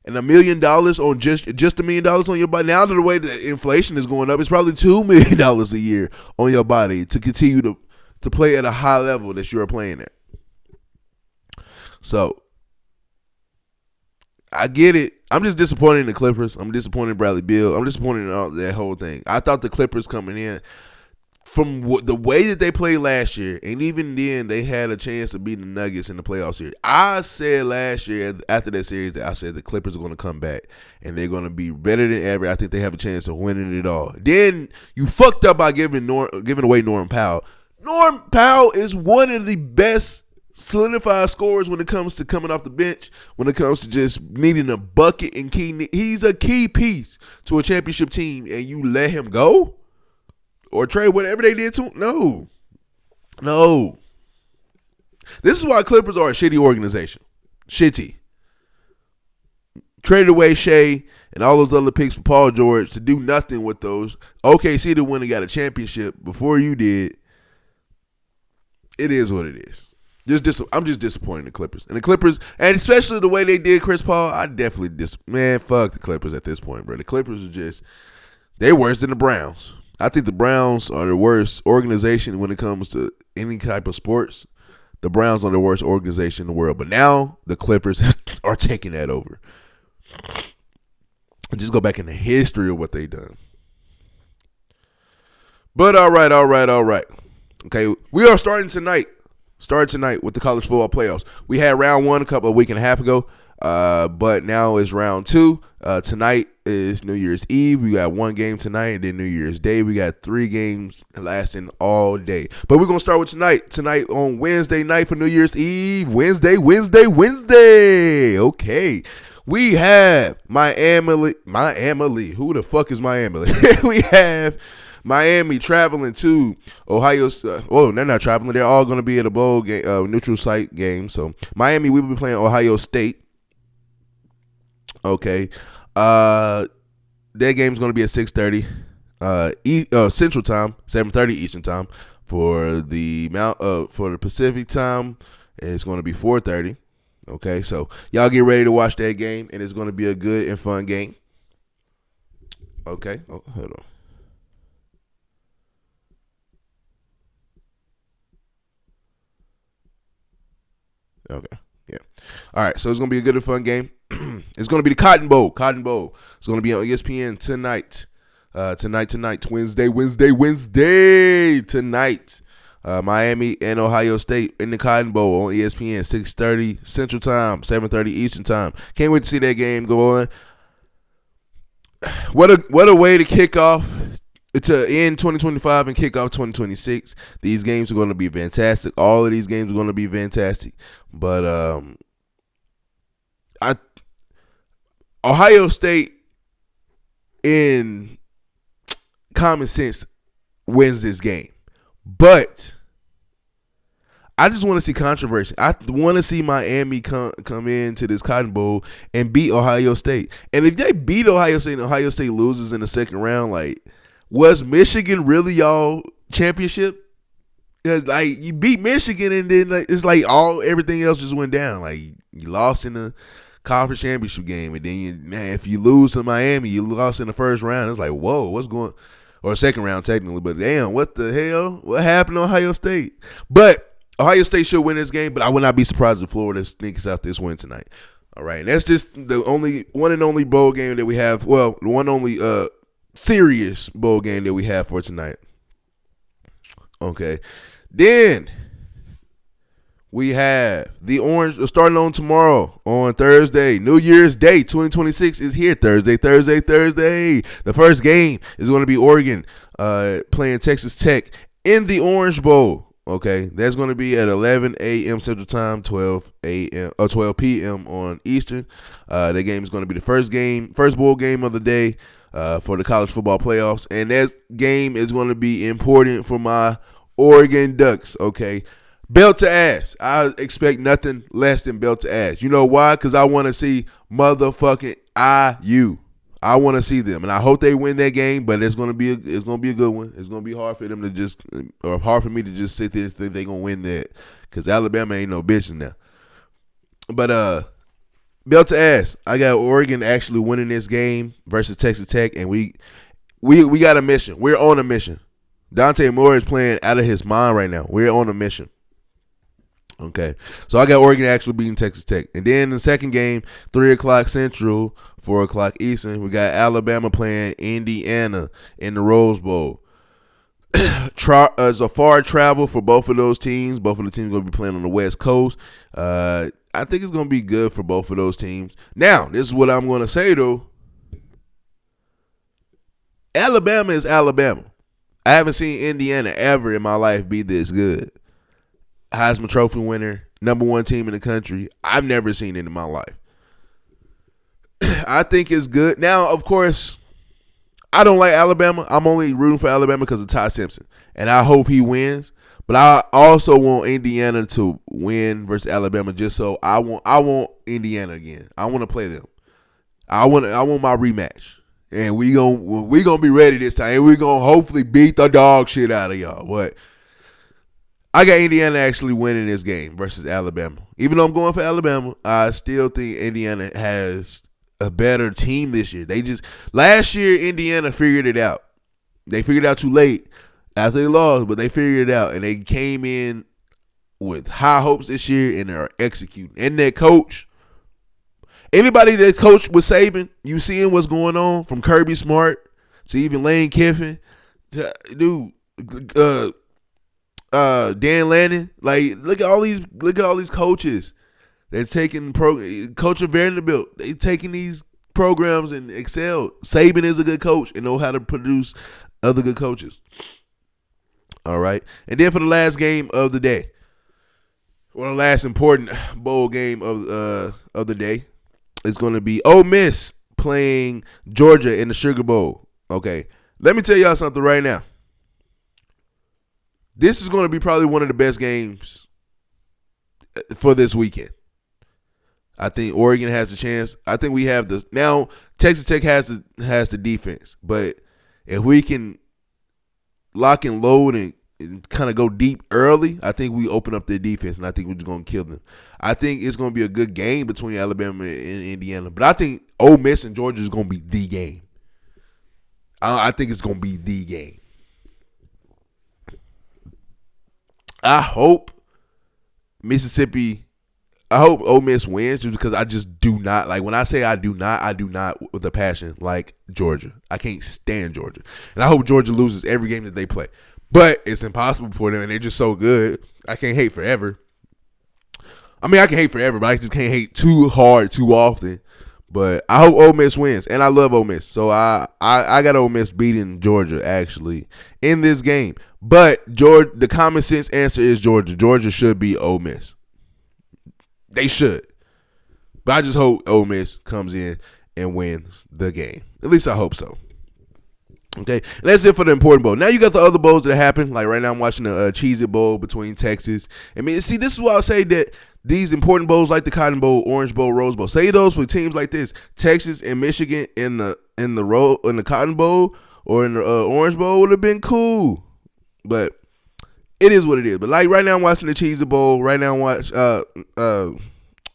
And $1 million on just $1 million on your body. Now that the way that inflation is going up, it's probably $2 million a year on your body to continue to play at a high level that you're playing at. So I get it. I'm just disappointed in the Clippers. I'm disappointed in Bradley Beal. I'm disappointed in all that whole thing. I thought the Clippers coming in, from the way that they played last year, and even then they had a chance to beat the Nuggets in the playoff series. I said last year after that series, I said the Clippers are going to come back and they're going to be better than ever. I think they have a chance of winning it all. Then you fucked up by giving away Norm Powell. Norm Powell is one of the best solidified scorers when it comes to coming off the bench, when it comes to just needing a bucket and key. He's a key piece to a championship team, and you let him go or trade whatever they did to him? No. This is why Clippers are a shitty organization. Shitty. Traded away Shea and all those other picks for Paul George to do nothing with those. OKC to win and got a championship before you did. It is what it is. I'm just disappointed in the Clippers. And the Clippers, and especially the way they did Chris Paul, I definitely fuck the Clippers at this point, bro. The Clippers are just, they're worse than the Browns. I think the Browns are the worst organization when it comes to any type of sports. The Browns are the worst organization in the world. But now the Clippers are taking that over. Just go back in the history of what they done. But all right. Okay, we are starting tonight. With the college football playoffs. We had round one a week and a half ago, but now it's round two. Tonight is New Year's Eve. We got one game tonight, and then New Year's Day. We got 3 games lasting all day. But we're going to start with tonight. Tonight on Wednesday night for New Year's Eve. Wednesday. Okay. We have Miami. Who the fuck is Miami? We have Miami traveling to Ohio. They're not traveling. They're all going to be at a bowl game, neutral site game. So Miami, we will be playing Ohio State. Okay, that game's going to be at 6:30 Central Time, 7:30 Eastern Time. For the Pacific Time, it's going to be 4:30. Okay, so y'all get ready to watch that game, and it's going to be a good and fun game. Okay, hold on. Okay, yeah. All right, so it's going to be a good and fun game. It's going to be the Cotton Bowl. It's going to be on ESPN tonight. Tonight. Wednesday. Tonight. Miami and Ohio State in the Cotton Bowl on ESPN, 6:30 Central Time, 7:30 Eastern Time. Can't wait to see that game go on. What a way to kick off, to end 2025 and kick off 2026. These games are going to be fantastic. All of these games are going to be fantastic. But Ohio State, in common sense, wins this game. But I just want to see controversy. I want to see Miami come into this Cotton Bowl and beat Ohio State. And if they beat Ohio State and Ohio State loses in the second round, like, was Michigan really y'all championship? Because, like, you beat Michigan and then, like, it's like everything else just went down. Like, you lost in the conference championship game, and then if you lose to Miami, you lost in the first round. It's like, whoa, what's or second round technically, but damn, what the hell? What happened to Ohio State? But Ohio State should win this game, but I would not be surprised if Florida sneaks out this win tonight. All right, and that's just the one and only bowl game that we have. Well, the one only serious bowl game that we have for tonight. Okay, then we have the Orange starting on tomorrow on Thursday. New Year's Day 2026 is here. Thursday. The first game is going to be Oregon playing Texas Tech in the Orange Bowl. Okay, that's going to be at 11 a.m. Central Time, 12 p.m. on Eastern. That game is going to be the first bowl game of the day for the college football playoffs, and that game is going to be important for my Oregon Ducks. Okay, belt to ass. I expect nothing less than belt to ass. You know why? Because I want to see motherfucking IU. I want to see them, and I hope they win that game. But it's gonna be a good one. It's gonna be hard for them to just, or hard for me to just sit there and think they're gonna win that, because Alabama ain't no bitch now. But belt to ass, I got Oregon actually winning this game versus Texas Tech, and we got a mission. We're on a mission. Dante Moore is playing out of his mind right now. We're on a mission. Okay, so I got Oregon actually beating Texas Tech. And then the second game, 3 o'clock Central, 4 o'clock Eastern, we got Alabama playing Indiana in the Rose Bowl. It's a far travel for both of those teams. Both of the teams are going to be playing on the West Coast. I think it's going to be good for both of those teams. Now, this is what I'm going to say, though. Alabama is Alabama. I haven't seen Indiana ever in my life be this good. Heisman Trophy winner, number one team in the country. I've never seen it in my life. I think it's good. Now, of course, I don't like Alabama. I'm only rooting for Alabama because of Ty Simpson, and I hope he wins. But I also want Indiana to win versus Alabama, just so I want Indiana again. I want to play them. I want my rematch, and we gonna be ready this time. And we gonna hopefully beat the dog shit out of y'all. But I got Indiana actually winning this game versus Alabama. Even though I'm going for Alabama, I still think Indiana has a better team this year. Last year, Indiana figured it out. They figured it out too late after they lost, but they figured it out, and they came in with high hopes this year, and they're executing. And their coach, anybody that coached with Saban, you seeing what's going on from Kirby Smart to even Lane Kiffin, dude. Dan Lannon, like look at all these coaches that's taking Coach of Vanderbilt. They taking these programs and excel. Saban is a good coach and know how to produce other good coaches. All right, and then for the last game of the day, or the last important bowl game of the day, is going to be Ole Miss playing Georgia in the Sugar Bowl. Okay, let me tell y'all something right now. This is going to be probably one of the best games for this weekend. I think Oregon has a chance. I think we have now Texas Tech has the defense, but if we can lock and load and kind of go deep early, I think we open up their defense, and I think we're just going to kill them. I think it's going to be a good game between Alabama and Indiana, but I think Ole Miss and Georgia is going to be the game. I think it's going to be the game. I hope Ole Miss wins, just because I just do not, like, when I say I do not with a passion like Georgia. I can't stand Georgia. And I hope Georgia loses every game that they play. But it's impossible for them, and they're just so good. I can't hate forever. I mean, I can hate forever, but I just can't hate too hard too often. But I hope Ole Miss wins, and I love Ole Miss. So I got Ole Miss beating Georgia, actually, in this game. But the common sense answer is Georgia. Georgia should be Ole Miss. They should. But I just hope Ole Miss comes in and wins the game. At least I hope so. Okay, and that's it for the important bowl. Now you got the other bowls that happen. Like right now I'm watching the Cheez-It Bowl between Texas. I mean, see, this is why I say that these important bowls like the Cotton Bowl, Orange Bowl, Rose Bowl, say those for teams like this, Texas and Michigan in the Cotton Bowl or in the Orange Bowl would have been cool. But it is what it is. But like right now I'm watching the Cheez-It Bowl. Right now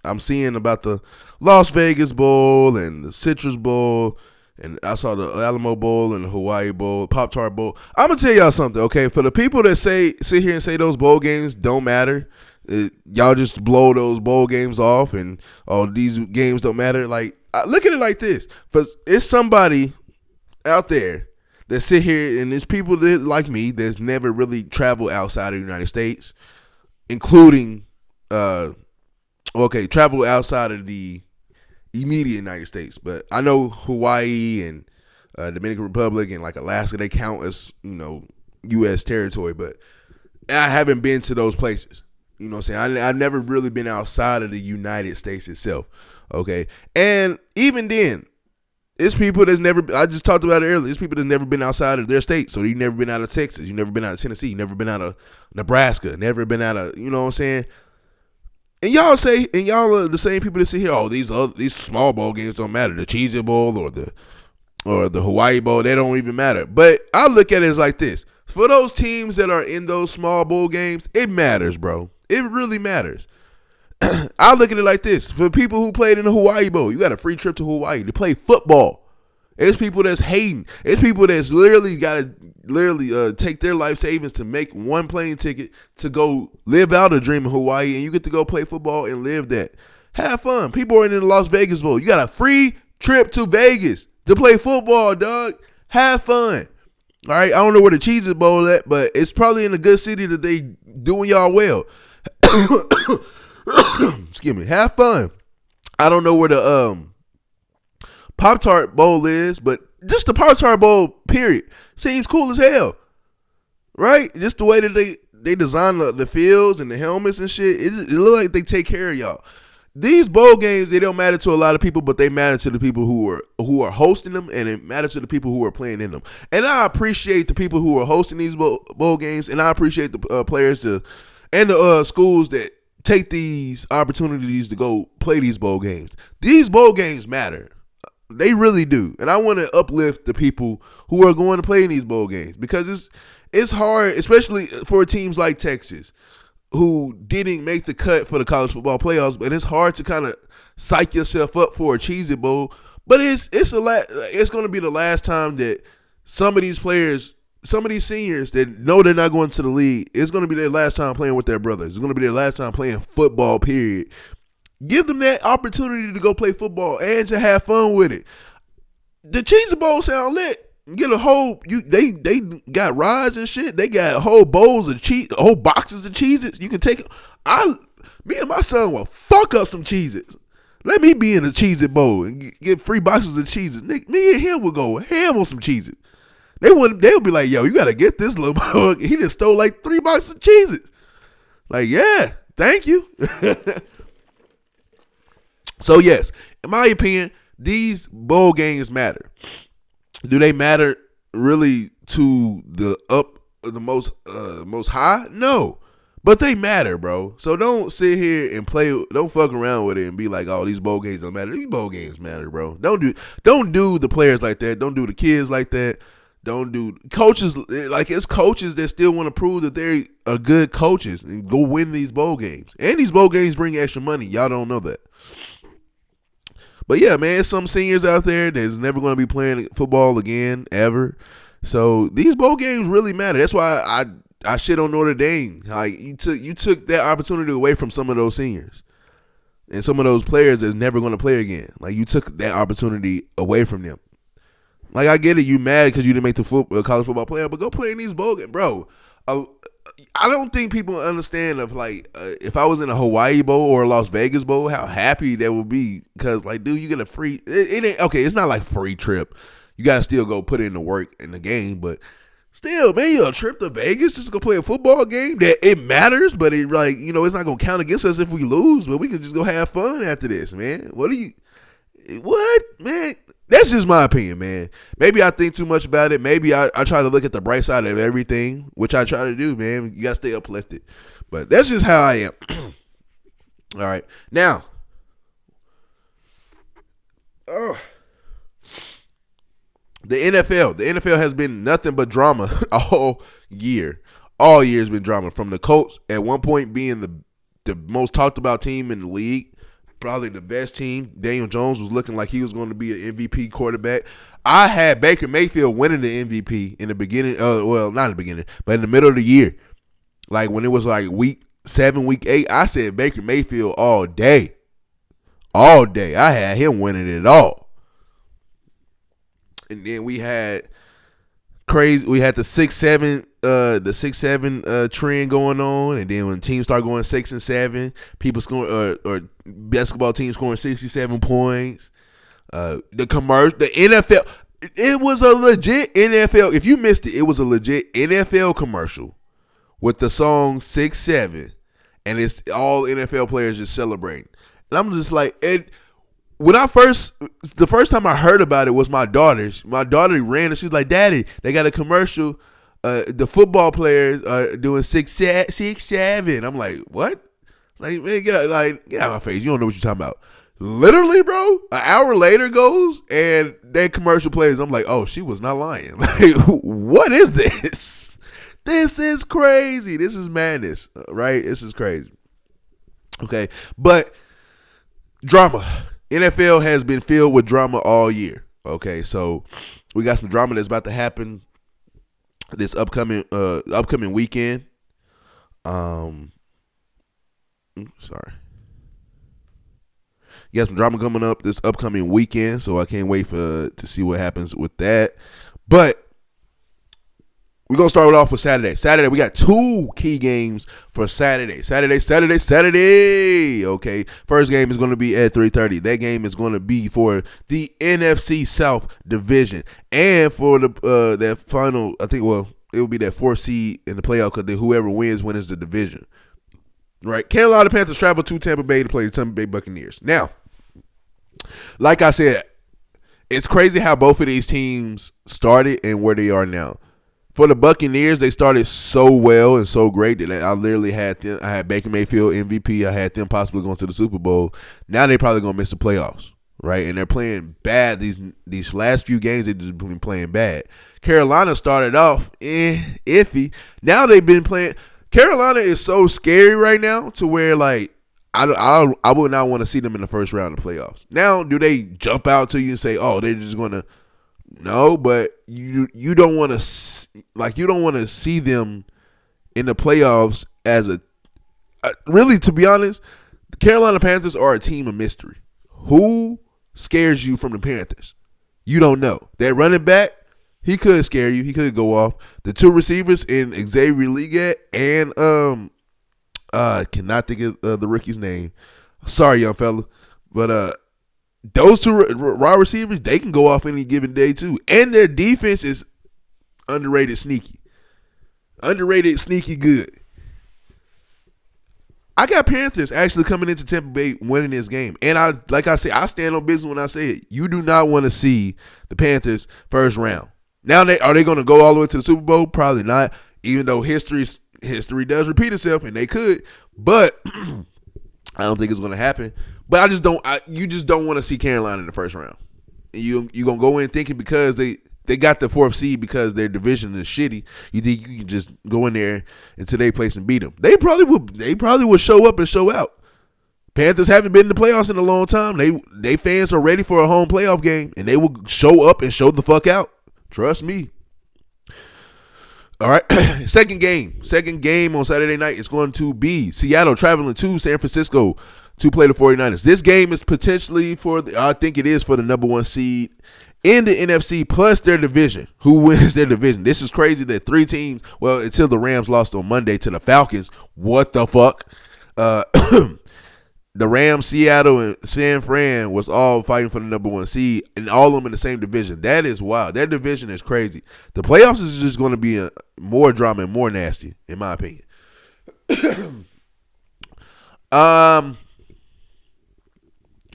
I'm seeing about the Las Vegas Bowl and the Citrus Bowl And I saw the Alamo Bowl and the Hawaii Bowl, Pop-Tart Bowl. I'm going to tell y'all something, okay? For the people that sit here and say those bowl games don't matter, y'all just blow those bowl games off and, these games don't matter. Like, look at it like this. It's somebody out there that sit here, and it's people that, like me, that's never really traveled outside of the United States, including, travel outside of the immediate United States. But I know Hawaii and Dominican Republic and like Alaska, they count as, U.S. territory, but I haven't been to those places. You know what I'm saying? I've never really been outside of the United States itself, okay? And even then, it's people that's never, I just talked about it earlier, it's people that's never been outside of their state. So you've never been out of Texas, you've never been out of Tennessee, you've never been out of Nebraska, never been out of, you know what I'm saying? And y'all are the same people that sit here, these small bowl games don't matter. The Cheez It Bowl or the Hawaii Bowl, they don't even matter. But I look at it as like this. For those teams that are in those small bowl games, it matters, bro. It really matters. I look at it like this. For people who played in the Hawaii Bowl, you got a free trip to Hawaii to play football. It's people that's hating. It's people that's literally got to take their life savings to make one plane ticket to go live out a dream in Hawaii, and you get to go play football and live that. Have fun. People are in the Las Vegas Bowl. You got a free trip to Vegas to play football, dog. Have fun. All right, I don't know where the Cheez It Bowl at, but it's probably in a good city that they doing y'all well. Excuse me. Have fun. I don't know where the Pop-Tart Bowl is, but just the Pop-Tart Bowl, period, seems cool as hell, right? Just the way that they design the fields and the helmets and shit, it look like they take care of y'all. These bowl games, they don't matter to a lot of people, but they matter to the people who are hosting them, and it matters to the people who are playing in them. And I appreciate the people who are hosting these bowl games, and I appreciate the players and the schools that take these opportunities to go play these bowl games. These bowl games matter. They really do. And I want to uplift the people who are going to play in these bowl games, because it's hard, especially for teams like Texas, who didn't make the cut for the college football playoffs, but it's hard to kind of psych yourself up for a Cheez It Bowl. But it's going to be the last time that some of these players, some of these seniors that know they're not going to the league, it's going to be their last time playing with their brothers. It's going to be their last time playing football, period. Give them that opportunity to go play football and to have fun with it. The Cheez It Bowl sound lit. Get a whole they got rides and shit. They got whole bowls of whole boxes of Cheez-Its. You can take it. Me and my son will fuck up some Cheez-Its. Let me be in the Cheez-It Bowl and get free boxes of Cheez-Its. Me and him will go ham on some Cheez-Its. They would be like, yo, you gotta get this little motherfucker. He just stole like 3 boxes of Cheez-Its. Like, yeah, thank you. So yes, in my opinion, these bowl games matter. Do they matter really to the most high? No, but they matter, bro. So don't sit here and don't fuck around with it and be like, oh, these bowl games don't matter. These bowl games matter, bro. Don't do the players like that. Don't do the kids like that. Don't do coaches like it's coaches that still want to prove that they're a good coaches and go win these bowl games. And these bowl games bring extra money. Y'all don't know that. But yeah, man, some seniors out there that's never going to be playing football again, ever. So these bowl games really matter. That's why I shit on Notre Dame. Like you took that opportunity away from some of those seniors and some of those players that's never going to play again. Like you took that opportunity away from them. Like I get it, you mad because you didn't make the college football playoff, but go play in these bowl games, bro. I don't think people understand if I was in a Hawaii Bowl or a Las Vegas Bowl, how happy that would be. Because like, dude, you get a free. It ain't okay. It's not like free trip. You gotta still go put in the work in the game, but still, man, you a trip to Vegas just to go play a football game that it matters, but it's not gonna count against us if we lose. But we can just go have fun after this, man. What, man? That's just my opinion, man. Maybe I think too much about it. Maybe I try to look at the bright side of everything, which I try to do, man. You got to stay uplifted. But that's just how I am. All right. Now, the NFL. The NFL has been nothing but drama all year. All year has been drama. From the Colts at one point being the most talked about team in the league probably the best team. Daniel Jones was looking like he was going to be an MVP quarterback. I had Baker Mayfield winning the MVP in the beginning. Well, not in the beginning, but in the middle of the year. Like when it was like week 7, week 8, I said Baker Mayfield all day. All day. I had him winning it all. And then we had crazy. We had the 6-7 trend going on, and then when teams start going 6 and 7, people scoring or basketball teams scoring 67 points. The NFL, it was a legit NFL. If you missed it, it was a legit NFL commercial with the song 6-7, and it's all NFL players just celebrating. And I'm just like, the first time I heard about it was my daughter's. My daughter ran and she was like, "Daddy, they got a commercial. The football players are doing 6-7." I'm like, "What?" Like, man, get out of my face. You don't know what you're talking about. Literally, bro. An hour later goes and that commercial plays. I'm like, "Oh, she was not lying." Like, what is this? This is crazy. This is madness, right? This is crazy. Okay, but drama. NFL has been filled with drama all year. Okay, so we got some drama that's about to happen this upcoming weekend. Sorry. You got some drama coming up this upcoming weekend, so I can't wait to see what happens with that. But we're going to start it off with Saturday. Saturday, we got 2 key games for Saturday. Saturday. Okay, first game is going to be at 3:30. That game is going to be for the NFC South division. And for the that final, I think, well, it will be that 4th seed in the playoff because whoever wins the division. Right? Carolina Panthers travel to Tampa Bay to play the Tampa Bay Buccaneers. Now, like I said, it's crazy how both of these teams started and where they are now. For the Buccaneers, they started so well and so great that I literally had them. I had Baker Mayfield MVP. I had them possibly going to the Super Bowl. Now they're probably going to miss the playoffs, right? And they're playing bad. These last few games, they've just been playing bad. Carolina started off iffy. Now they've been playing. Carolina is so scary right now to where, like, I would not want to see them in the first round of the playoffs. Now, do they jump out to you and say, "Oh, they're just going to"? No, but you don't want to see them in the playoffs as really, to be honest, the Carolina Panthers are a team of mystery. Who scares you from the Panthers? You don't know. That running back, he could scare you. He could go off. The 2 receivers in Xavier Leggett and cannot think of the rookie's name. Sorry, young fella, but those 2 wide receivers, they can go off any given day too. And their defense is underrated sneaky. Underrated sneaky good. I got Panthers actually coming into Tampa Bay winning this game. And I stand on business when I say it. You do not want to see the Panthers first round. Now, are they going to go all the way to the Super Bowl? Probably not. Even though history does repeat itself, and they could. But I don't think it's going to happen. But you just don't want to see Carolina in the first round. You gonna go in thinking because they got the 4th seed because their division is shitty. You think you can just go in there into their place and beat them? They probably will show up and show out. Panthers haven't been in the playoffs in a long time. They fans are ready for a home playoff game, and they will show up and show the fuck out. Trust me. All right, second game on Saturday night is going to be Seattle traveling to San Francisco to play the 49ers. This game is potentially I think it is for the number 1 seed in the NFC plus their division. Who wins their division? This is crazy that 3 teams, well, until the Rams lost on Monday to the Falcons. What the fuck? The Rams, Seattle, and San Fran was all fighting for the number 1 seed, and all of them in the same division. That is wild. That division is crazy. The playoffs is just going to be more drama and more nasty, in my opinion.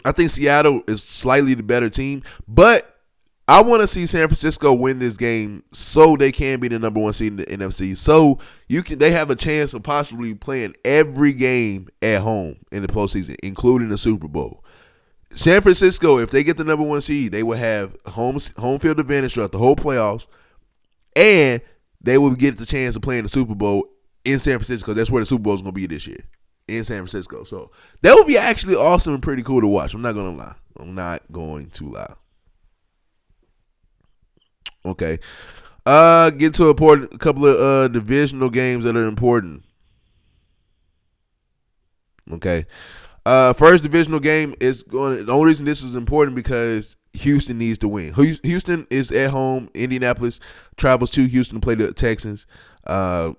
I think Seattle is slightly the better team, but I want to see San Francisco win this game so they can be the number 1 seed in the NFC. So they have a chance of possibly playing every game at home in the postseason, including the Super Bowl. San Francisco, if they get the number 1 seed, they will have home field advantage throughout the whole playoffs, and they will get the chance of playing the Super Bowl in San Francisco. That's where the Super Bowl is going to be this year, in San Francisco. So that would be actually awesome and pretty cool to watch. I'm not gonna lie. I'm not going to lie. Okay. Get to a couple of divisional games that are important. Okay. First divisional game is going. The only reason this is important because Houston needs to win. Houston is at home. Indianapolis travels to Houston to play the Texans. The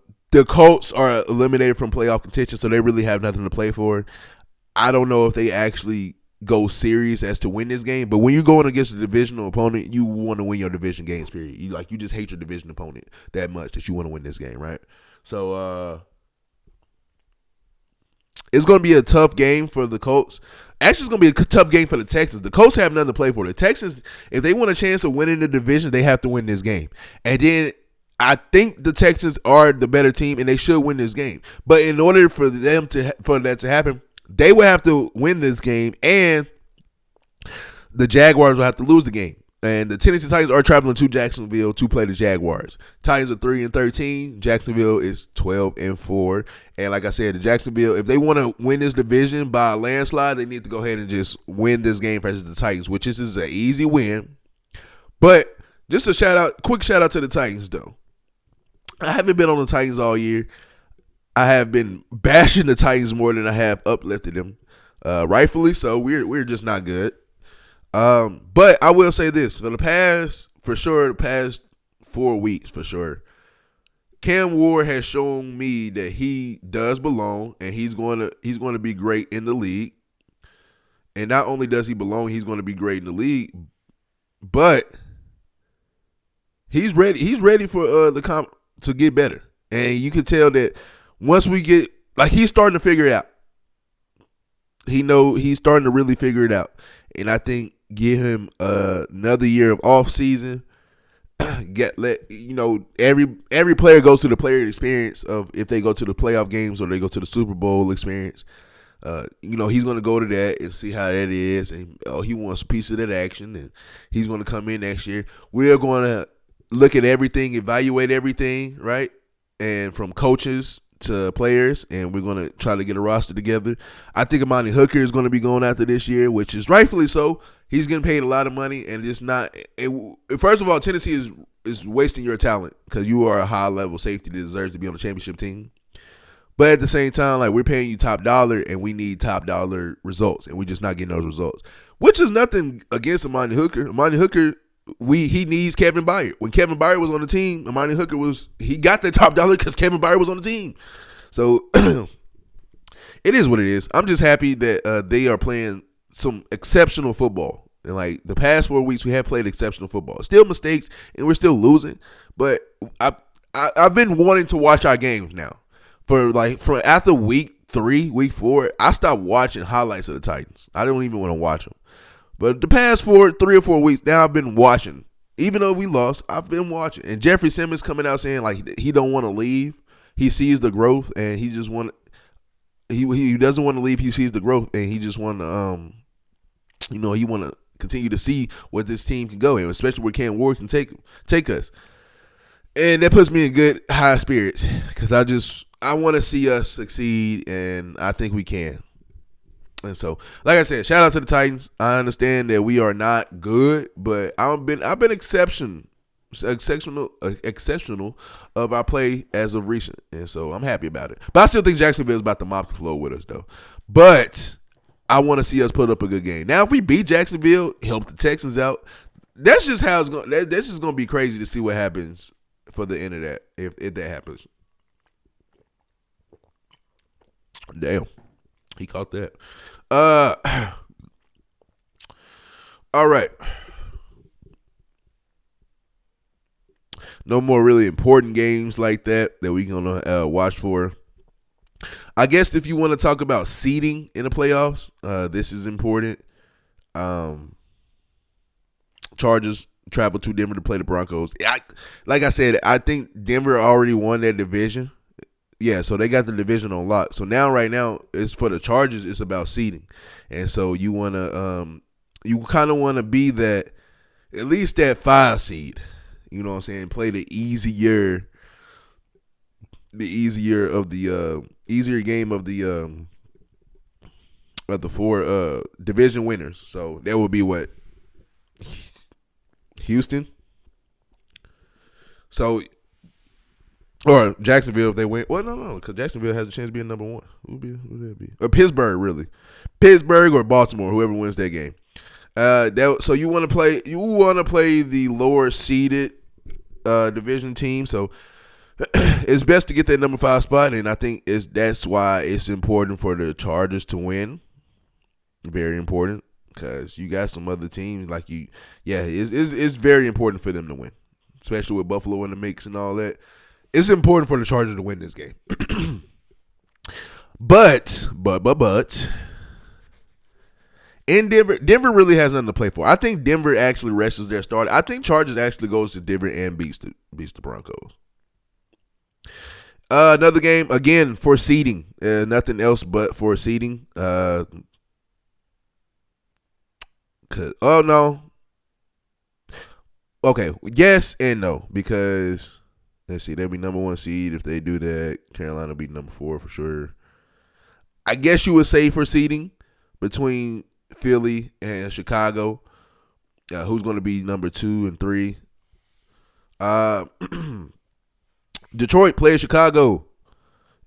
Colts are eliminated from playoff contention, so they really have nothing to play for. I don't know if they actually go serious as to win this game, but when you're going against a divisional opponent, you want to win your division games. Period. You just hate your division opponent that much that you want to win this game, right? So it's going to be a tough game for the Colts. Actually, it's going to be a tough game for the Texans. The Colts have nothing to play for. The Texans, if they want a chance of winning the division, they have to win this game. And then I think the Texans are the better team, and they should win this game. But in order for that to happen, they will have to win this game, and the Jaguars will have to lose the game. And the Tennessee Titans are traveling to Jacksonville to play the Jaguars. Titans are 3-13. Jacksonville is 12-4. And like I said, the Jacksonville, if they want to win this division by a landslide, they need to go ahead and just win this game versus the Titans, which is an easy win. But just a quick shout out to the Titans, though. I haven't been on the Titans all year. I have been bashing the Titans more than I have uplifted them. Rightfully so. We're just not good. But I will say this, the past 4 weeks, for sure, Cam Ward has shown me that he does belong, and he's going to be great in the league. And not only does he belong, he's going to be great in the league, but he's ready. He's ready for to get better. And you can tell that once we get, he's starting to figure it out. He's starting to really figure it out. And I think give him another year of off season. Every player goes through the player experience of if they go to the playoff games or they go to the Super Bowl experience. He's going to go to that and see how that is. And he wants a piece of that action, and he's going to come in next year. We're going to look at everything, evaluate everything, right? And from coaches to players, and we're going to try to get a roster together. I think Amani Hooker is going to be going after this year, which is rightfully so. He's getting paid a lot of money, and it's not. First of all, Tennessee is wasting your talent because you are a high-level safety that deserves to be on the championship team. But at the same time, we're paying you top dollar, and we need top dollar results, and we're just not getting those results, which is nothing against Amani Hooker. Amani Hooker, he needs Kevin Byard. When Kevin Byard was on the team, Amani Hooker he got that top dollar because Kevin Byard was on the team. So it is what it is. I'm just happy that they are playing some exceptional football. And the past 4 weeks, we have played exceptional football. Still mistakes, and we're still losing. But I've been wanting to watch our games now. For after week 3, week 4, I stopped watching highlights of the Titans. I don't even want to watch them. But the past 3 or 4 weeks, now I've been watching. Even though we lost, I've been watching. And Jeffrey Simmons coming out saying he don't want to leave. He sees the growth, and he just he doesn't want to leave. He sees the growth, and he just want to he want to continue to see what this team can go in, especially where Cam Ward can take us. And that puts me in good high spirits because I want to see us succeed, and I think we can. And so, like I said, shout out to the Titans. I understand that we are not good, but I've been exceptional of our play as of recent, and so I'm happy about it. But I still think Jacksonville is about to mop the floor with us, though. But I want to see us put up a good game. Now, if we beat Jacksonville, help the Texans out, that's just how it's going. That's just going to be crazy to see what happens for the end of that, if that happens. Damn, he caught that. All right. No more really important games like that we're going to watch for. I guess if you want to talk about seeding in the playoffs, this is important. Chargers travel to Denver to play the Broncos. Like I said, I think Denver already won that division. Yeah, so they got the division on lock. So right now, it's for the Chargers. It's about seeding, and so you want to, you kind of want to be that, at least that 5 seed. You know what I'm saying? Play the easier game of the of the 4 division winners. So that would be what? Houston. So, or Jacksonville if they win. Well, no, because Jacksonville has a chance of being number 1. Who would that be? Or Pittsburgh, really. Pittsburgh or Baltimore, whoever wins that game. So you want to play the lower seeded division team. So it's best to get that number 5 spot, and I think that's why it's important for the Chargers to win. Very important, because you got some other teams like you. Yeah, it's very important for them to win, especially with Buffalo in the mix and all that. It's important for the Chargers to win this game. But in Denver really has nothing to play for. I think Denver actually rests their starter. I think Chargers actually goes to Denver and beats the Broncos. Another game, again, for seeding. Nothing else but for seeding. Oh, no. Okay, yes and no, because, let's see, they'll be number 1 seed if they do that. Carolina will be number 4 for sure. I guess you would say for seeding between Philly and Chicago, who's going to be number 2 and 3. Detroit plays Chicago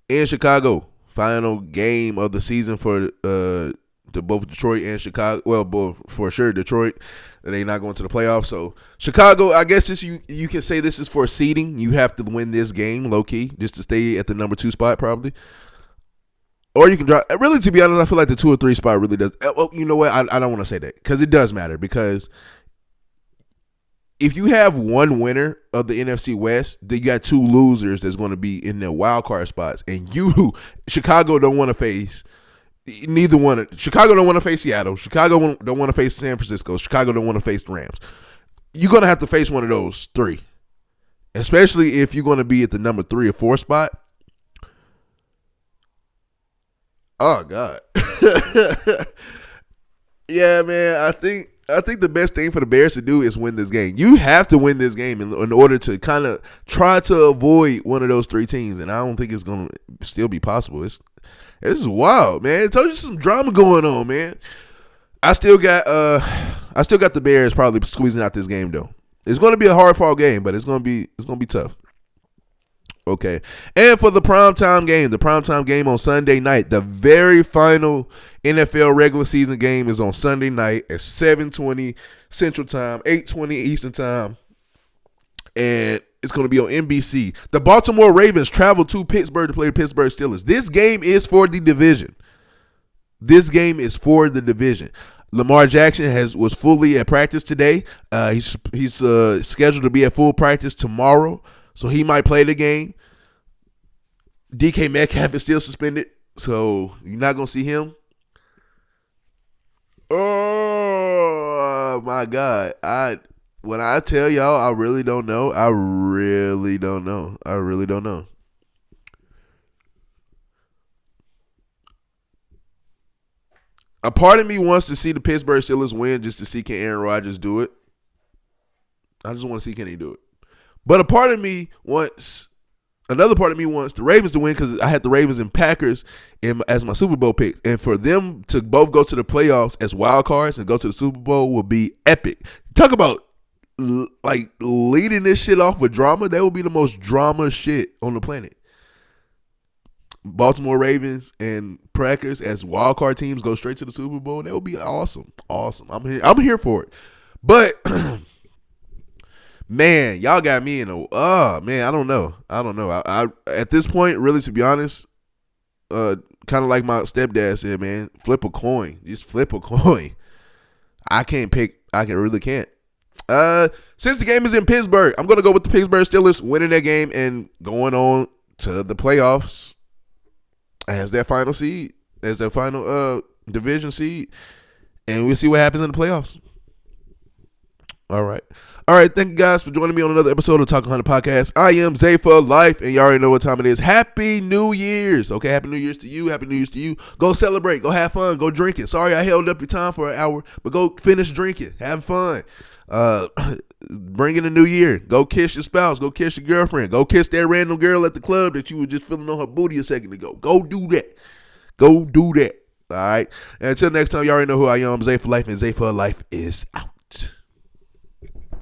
in Chicago. Final game of the season for both Detroit and Chicago. Well, both for sure Detroit. They're not going to the playoffs. So Chicago, I guess you can say this is for seeding. You have to win this game low key just to stay at the number 2 spot probably. Or you can drop. Really, to be honest, I feel like the 2 or 3 spot really does. Well, you know what? I don't want to say that because it does matter. Because if you have one winner of the NFC West, then you got 2 losers that's going to be in their wild card spots, and Chicago don't want to face neither one. Chicago don't want to face Seattle. Chicago don't want to face San Francisco. Chicago don't want to face the Rams. You're going to have to face one of those 3, especially if you're going to be at the number 3 or 4 spot. Oh God. Yeah, man. I think the best thing for the Bears to do is win this game. You have to win this game in order to kind of try to avoid one of those 3 teams, and I don't think it's going to still be possible. This is wild, man. I told you some drama going on, man. I still got the Bears probably squeezing out this game though. It's going to be a hard-fought game, but it's going to be tough. Okay, and for the primetime game on Sunday night, the very final NFL regular season game is on Sunday night at 7:20 Central Time, 8:20 Eastern Time, and it's going to be on NBC. The Baltimore Ravens travel to Pittsburgh to play the Pittsburgh Steelers. This game is for the division. Lamar Jackson was fully at practice today. He's scheduled to be at full practice tomorrow, so he might play the game. DK Metcalf is still suspended, so you're not going to see him. Oh, my God. When I tell y'all, I really don't know. A part of me wants to see the Pittsburgh Steelers win just to see can Aaron Rodgers do it. I just want to see can he do it. But another part of me wants the Ravens to win because I had the Ravens and Packers as my Super Bowl picks. And for them to both go to the playoffs as wild cards and go to the Super Bowl will be epic. Talk about like leading this shit off with drama. That would be the most drama shit on the planet. Baltimore Ravens and Packers as wild card teams go straight to the Super Bowl. That would be awesome. I'm here for it. But man, y'all got me in a man, I don't know. I at this point, really, to be honest, kind of like my stepdad said, man, flip a coin. Just flip a coin. I really can't. Since the game is in Pittsburgh, I'm gonna go with the Pittsburgh Steelers winning that game and going on to the playoffs as their final seed, as their final division seed, and we'll see what happens in the playoffs. All right. Thank you guys for joining me on another episode of Ta1k Podcast. I am Zay for life, and you already know what time it is. Happy New Year's. Okay, Happy New Year's to you. Happy New Year's to you. Go celebrate. Go have fun. Go drinking. Sorry I held up your time for an hour, but go finish drinking. Have fun. Bring in the new year. Go kiss your spouse. Go kiss your girlfriend. Go kiss that random girl at the club that you were just feeling on her booty a second ago. Go do that. All right. And until next time, y'all already know who I am. Zay for life, and Zay for life is out.